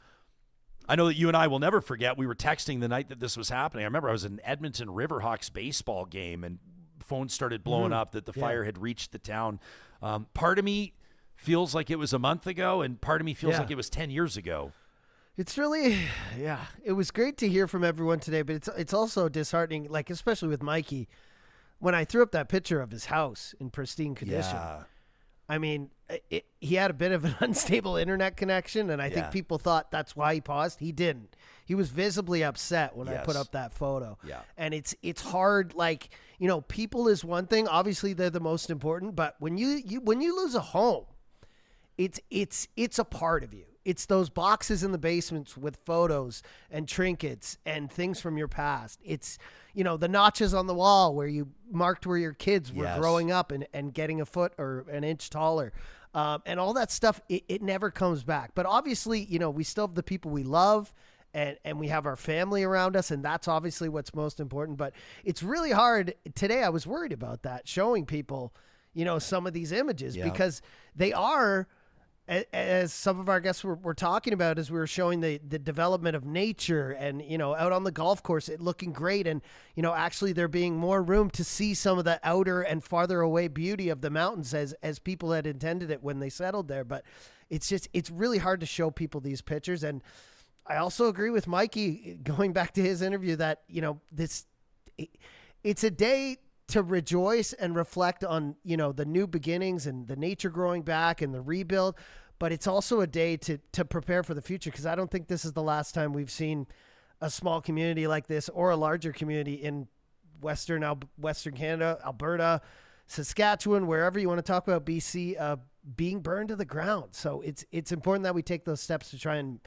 I know that you and I will never forget, we were texting the night that this was happening. I remember I was at an Edmonton Riverhawks baseball game, and phones started blowing up that the fire had reached the town. Part of me feels like it was a month ago, and part of me feels like it was 10 years ago. It's really, it was great to hear from everyone today, but it's also disheartening, like especially with Mikey. When I threw up that picture of his house in pristine condition, I mean, he had a bit of an unstable internet connection, and I think people thought that's why he paused. He didn't. He was visibly upset when I put up that photo. Yeah. And it's hard, like, people is one thing. Obviously, they're the most important, but when you lose a home, it's a part of you. It's those boxes in the basements with photos and trinkets and things from your past. It's, the notches on the wall where you marked where your kids were growing up and getting a foot or an inch taller. And all that stuff, it never comes back. But obviously, we still have the people we love and we have our family around us. And that's obviously what's most important. But it's really hard. Today, I was worried about that, showing people, some of these images because they are, as some of our guests were talking about, as we were showing the development of nature and, out on the golf course, it looking great. And, actually there being more room to see some of the outer and farther away beauty of the mountains as people had intended it when they settled there. But it's really hard to show people these pictures. And I also agree with Mikey, going back to his interview, that, it's a day to rejoice and reflect on, the new beginnings and the nature growing back and the rebuild. But it's also a day to prepare for the future, because I don't think this is the last time we've seen a small community like this or a larger community in Western Canada, Alberta, Saskatchewan, wherever you want to talk about BC, being burned to the ground. So it's important that we take those steps to try and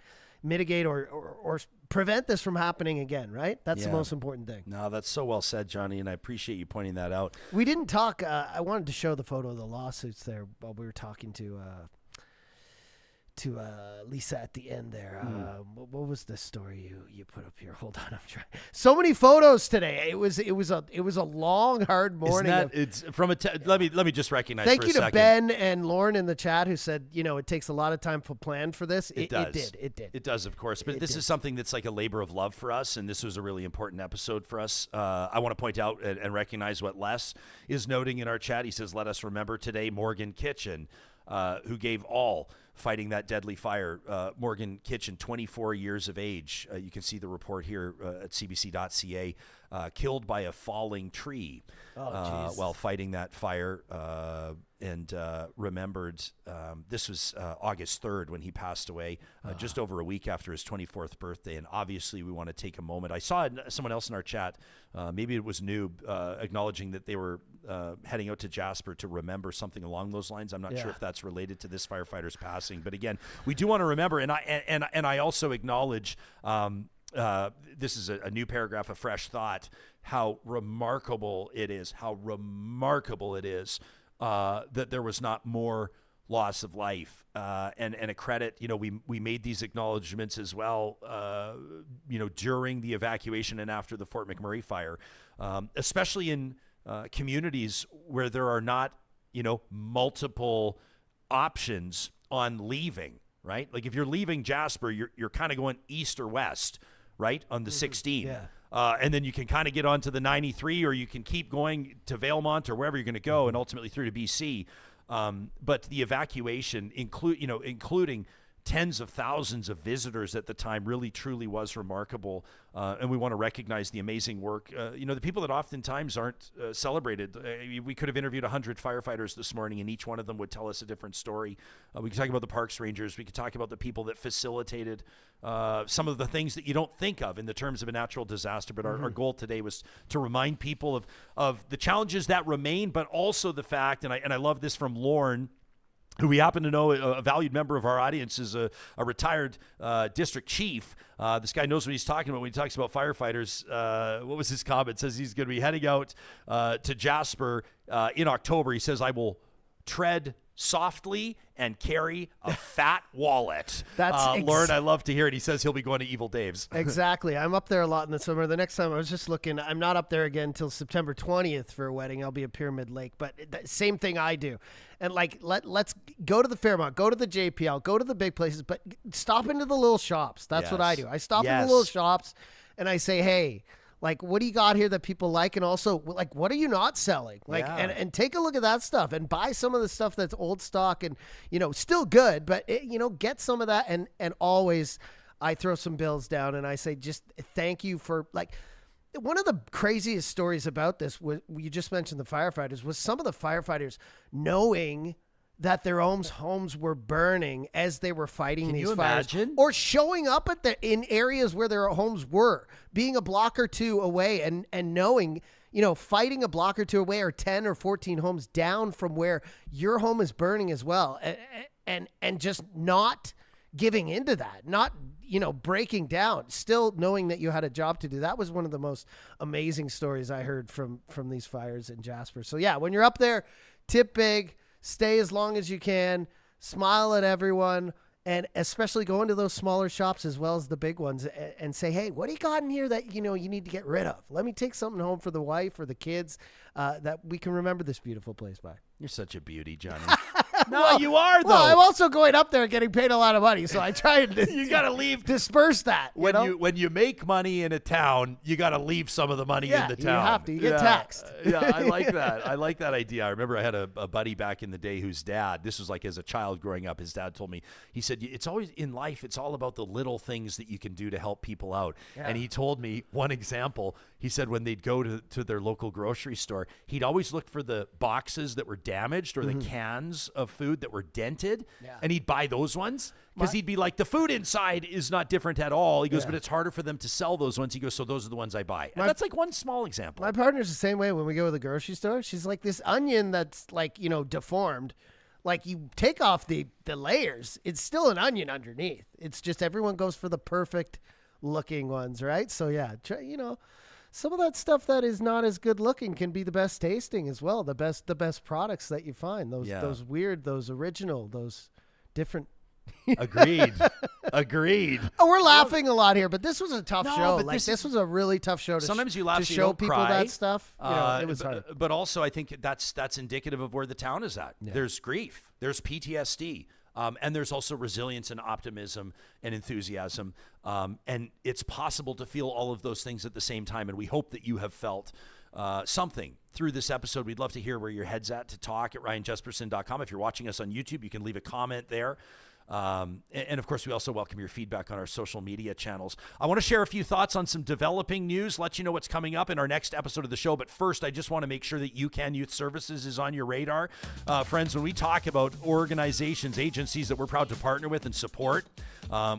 mitigate or prevent this from happening again, right? That's the most important thing. No, that's so well said, Johnny, and I appreciate you pointing that out. We didn't talk, I wanted to show the photo of the lawsuits there while we were talking to Lisa at the end there. What was the story you put up here? Hold on, I'm trying. So many photos today. It was a long, hard morning. It's from let me just recognize. Thank for you a to second. Ben and Lauren in the chat who said, it takes a lot of time to plan for this. It did. It does, of course. But this is something that's like a labor of love for us, and this was a really important episode for us. I want to point out and recognize what Les is noting in our chat. He says, "Let us remember today Morgan Kitchen, who gave all fighting that deadly fire." Morgan Kitchen, 24 years of age. You can see the report here at cbc.ca. Killed by a falling tree while fighting that fire, and remembered. This was August 3rd when he passed away, just over a week after his 24th birthday. And obviously, we want to take a moment. I saw someone else in our chat, maybe it was Noob, acknowledging that they were heading out to Jasper to remember something along those lines. I'm not sure if that's related to this firefighter's passing, but again, we do want to remember. And I also acknowledge. This is a new paragraph of fresh thought, how remarkable it is that there was not more loss of life, and a credit. We made these acknowledgments as well, during the evacuation and after the Fort McMurray fire, especially in communities where there are not, multiple options on leaving, right? Like if you're leaving Jasper, you're kind of going east or west, right, on the 16. Yeah. And then you can kind of get onto the 93, or you can keep going to Valemont or wherever you're going to go, and ultimately through to BC. But the evacuation, including tens of thousands of visitors at the time, really truly was remarkable. And we want to recognize the amazing work. The people that oftentimes aren't celebrated. We could have interviewed 100 firefighters this morning, and each one of them would tell us a different story. We could talk about the parks rangers. We could talk about the people that facilitated some of the things that you don't think of in the terms of a natural disaster. But our goal today was to remind people of the challenges that remain, but also the fact, and I love this from Lauren, who we happen to know, a valued member of our audience, is a retired district chief. This guy knows what he's talking about when he talks about firefighters. What was his comment? Says he's going to be heading out to Jasper in October. He says, "I will tread softly and carry a fat wallet." That's Lauren, I love to hear it. He says he'll be going to Evil Dave's. Exactly. I'm up there a lot in the summer. The next time I was just looking, I'm not up there again until September 20th for a wedding. I'll be at Pyramid Lake, but same thing I do. And let's go to the Fairmont, go to the JPL, go to the big places, but stop into the little shops. That's what I do. I stop in the little shops and I say, hey, what do you got here that people like? And also, what are you not selling? And take a look at that stuff and buy some of the stuff that's old stock and, still good, but, get some of that. And always I throw some bills down and I say, just thank you for one of the craziest stories about this was, you just mentioned the firefighters, was some of the firefighters knowing that their homes were burning as they were fighting these fires, or showing up in areas where their homes were, being a block or two away and knowing, fighting a block or two away or 10 or 14 homes down from where your home is burning as well. and just not giving into that, not, breaking down, still knowing that you had a job to do. That was one of the most amazing stories I heard from these fires in Jasper. So yeah, when you're up there, tip big, stay as long as you can, smile at everyone, and especially go into those smaller shops as well as the big ones and say, hey, what do you got in here that, you need to get rid of? Let me take something home for the wife or the kids that we can remember this beautiful place by. You're such a beauty, Johnny. No, you are, though. Well, I'm also going up there and getting paid a lot of money, so I try and you got to leave. Disperse that. When you make money in a town, you got to leave some of the money in the town. You have to. You get taxed. Yeah, I like that. I like that idea. I remember I had a buddy back in the day whose dad, this was like as a child growing up, his dad told me, he said, it's always in life, it's all about the little things that you can do to help people out. Yeah. And he told me one example. He said when they'd go to their local grocery store, he'd always look for the boxes that were damaged or the cans of food that were dented, and he'd buy those ones because he'd be like, the food inside is not different at all. He goes, but it's harder for them to sell those ones. He goes, so those are the ones I buy. And that's like one small example. My partner's the same way when we go to the grocery store. She's like, this onion that's like, deformed. Like you take off the layers, it's still an onion underneath. It's just everyone goes for the perfect looking ones, right? So yeah, some of that stuff that is not as good looking can be the best tasting as well. The best products that you find. Those weird, those original, those different. Agreed. Oh, we're laughing a lot here, but this was a tough show. Like this was a really tough show. Sometimes you laugh, to show people cry. that stuff. It was hard. But also, I think that's indicative of where the town is at. Yeah. There's grief. There's PTSD. And there's also resilience and optimism and enthusiasm. And it's possible to feel all of those things at the same time. And we hope that you have felt something through this episode. We'd love to hear where your head's at. To talk at RyanJespersen.com. If you're watching us on YouTube, you can leave a comment there. And of course, we also welcome your feedback on our social media channels. I want to share a few thoughts on some developing news, let you know what's coming up in our next episode of the show. But first, I just want to make sure that UCAN Youth Services is on your radar. Friends, when we talk about organizations, agencies that we're proud to partner with and support,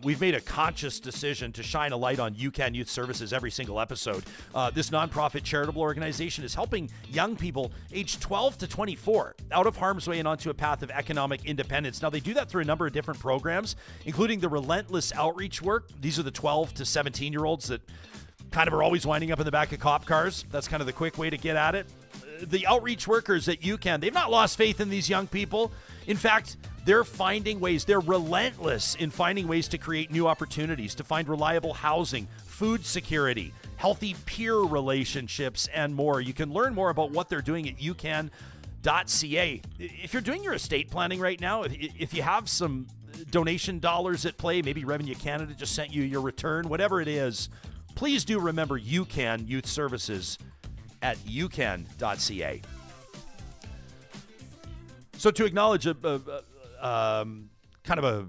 we've made a conscious decision to shine a light on UCAN Youth Services every single episode. This nonprofit charitable organization is helping young people aged 12 to 24 out of harm's way and onto a path of economic independence. Now, they do that through a number of different programs, including the relentless outreach work. These are the 12 to 17-year-olds that kind of are always winding up in the back of cop cars. That's kind of the quick way to get at it. The outreach workers at UCAN, they've not lost faith in these young people. In fact, they're finding ways, they're relentless in finding ways to create new opportunities, to find reliable housing, food security, healthy peer relationships, and more. You can learn more about what they're doing at UCAN.ca. If you're doing your estate planning right now, if you have some donation dollars at play, maybe Revenue Canada just sent you your return, whatever it is, please do remember UCAN Youth Services at UCAN.ca. So to acknowledge a kind of a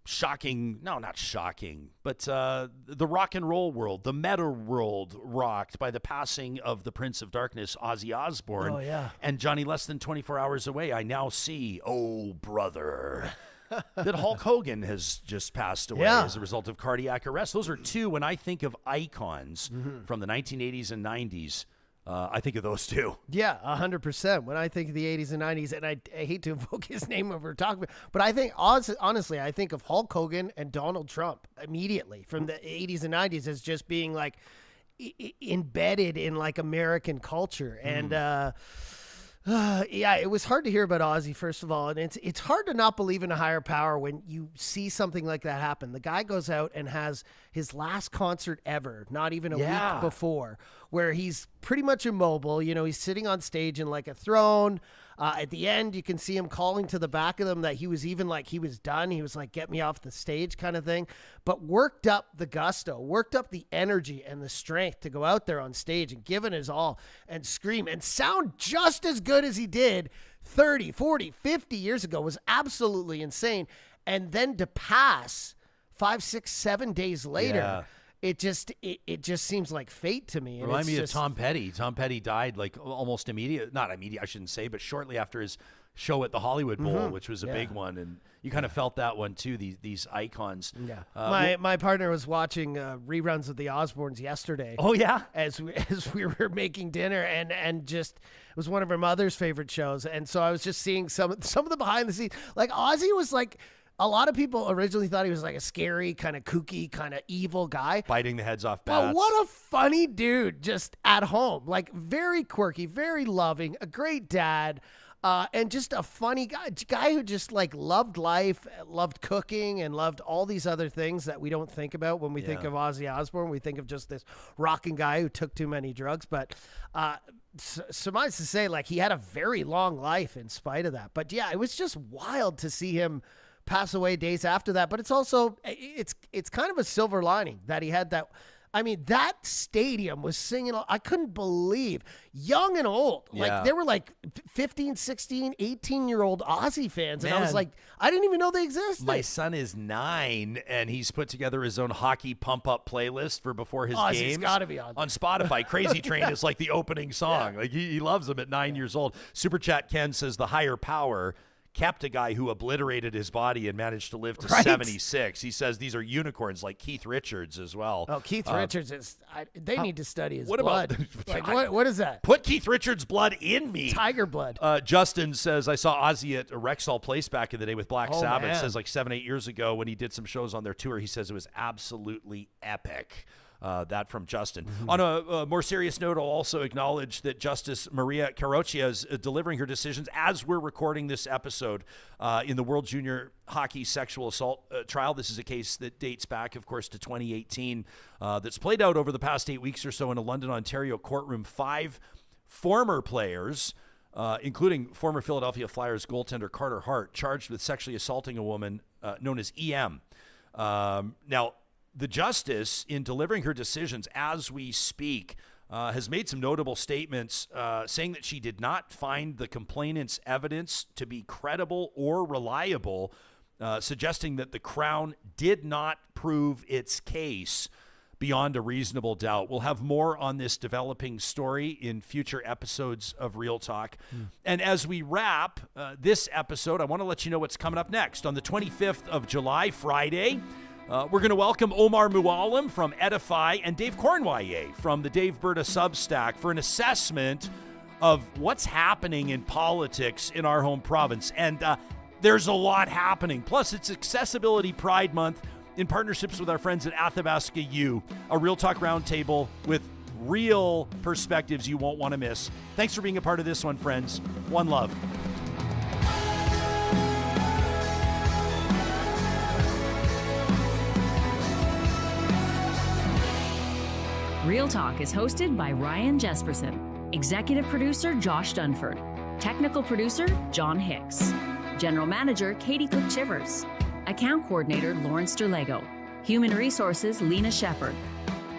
shocking, no, not shocking, but the rock and roll world, the meta world rocked by the passing of the Prince of Darkness, Ozzy Osbourne. Oh, yeah. And Johnny, less than 24 hours away, I now see, oh, brother, that Hulk Hogan has just passed away as a result of cardiac arrest. Those are two, when I think of icons from the 1980s and 90s, I think of those two. Yeah, 100%. When I think of the 80s and 90s, and I hate to invoke his name when we're talking about, but I think, honestly, I think of Hulk Hogan and Donald Trump immediately from the 80s and 90s as just being like embedded in like American culture. And, yeah, it was hard to hear about Ozzy, first of all, and it's hard to not believe in a higher power when you see something like that happen. The guy goes out and has his last concert ever, not even a week before, where he's pretty much immobile. You know, he's sitting on stage in like a throne. At the end, you can see him calling to the back of them that he was even like he was done. He was like, get me off the stage kind of thing. But worked up the gusto, worked up the energy and the strength to go out there on stage and give it his all and scream and sound just as good as he did 30, 40, 50 years ago was absolutely insane. And then to pass 5, 6, 7 days later, it just seems like fate to me. And Remind me of Tom Petty. Tom Petty died like almost not immediate, I shouldn't say, but shortly after his show at the Hollywood Bowl, which was a big one, and you kind of felt that one too. These icons. Yeah. My partner was watching reruns of the Osbournes yesterday. Oh yeah, as we were making dinner, and just it was one of her mother's favorite shows, and so I was just seeing some of the behind the scenes. Like Ozzy was like. A lot of people originally thought he was like a scary, kind of kooky, kind of evil guy. Biting the heads off bats. But what a funny dude just at home. Like very quirky, very loving, a great dad, and just a funny guy who just like loved life, loved cooking, and loved all these other things that we don't think about when we think of Ozzy Osbourne. We think of just this rocking guy who took too many drugs. But suffice to say, like he had a very long life in spite of that. But yeah, it was just wild to see him pass away days after that, but it's also it's kind of a silver lining that he had that. I mean, that stadium was singing. I couldn't believe, young and old. Like they were like 15, 16, 18-year-old Ozzy fans. And I was like, I didn't even know they existed. My son is 9, and he's put together his own hockey pump-up playlist for before his games. He's got to be on Spotify. Crazy Train is like the opening song. Like he loves them at 9 years old. Super Chat Ken says the higher power kept a guy who obliterated his body and managed to live to 76. He says these are unicorns like Keith Richards as well. Oh, Keith Richards is. They need to study his blood. Like, what is that? Put Keith Richards' blood in me. Tiger blood. Justin says I saw Ozzy at Rexall Place back in the day with Black Sabbath. Man. Says like 7-8 years ago when he did some shows on their tour. He says it was absolutely epic. That from Justin. On a more serious note, I'll also acknowledge that Justice Maria Carroccia is delivering her decisions as we're recording this episode in the World Junior Hockey Sexual Assault trial. This is a case that dates back, of course, to 2018 that's played out over the past 8 weeks or so in a London, Ontario courtroom. 5 former players, including former Philadelphia Flyers goaltender Carter Hart, charged with sexually assaulting a woman known as EM. Now, the justice, in delivering her decisions as we speak, has made some notable statements saying that she did not find the complainant's evidence to be credible or reliable, suggesting that the Crown did not prove its case beyond a reasonable doubt. We'll have more on this developing story in future episodes of Real Talk. And as we wrap this episode, I want to let you know what's coming up next. On the 25th of July, Friday, we're going to welcome Omar Mualim from Edify and Dave Cornwallier from the Dave Berta Substack for an assessment of what's happening in politics in our home province. And there's a lot happening. Plus, it's Accessibility Pride Month in partnerships with our friends at Athabasca U, a Real Talk Roundtable with real perspectives you won't want to miss. Thanks for being a part of this one, friends. One love. Real Talk is hosted by Ryan Jespersen, executive producer Josh Dunford, technical producer John Hicks, general manager Katie Cook-Chivers, account coordinator Lawrence Derlego, human resources Lena Shepard,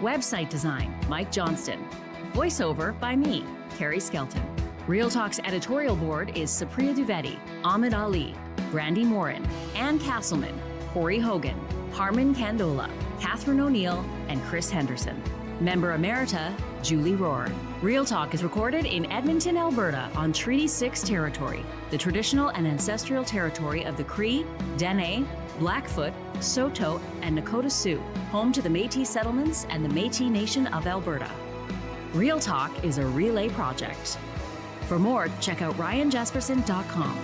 website design Mike Johnston, voiceover by me, Carrie Skelton. Real Talk's editorial board is Supriya Dwivedi, Ahmed Ali, Brandy Morin, Ann Castleman, Corey Hogan, Harmon Candola, Catherine O'Neill, and Chris Henderson. Member Emerita, Julie Rohr. Real Talk is recorded in Edmonton, Alberta on Treaty 6 territory, the traditional and ancestral territory of the Cree, Dene, Blackfoot, Saulteaux, and Nakota Sioux, home to the Métis settlements and the Métis Nation of Alberta. Real Talk is a relay project. For more, check out ryanjaspersen.com.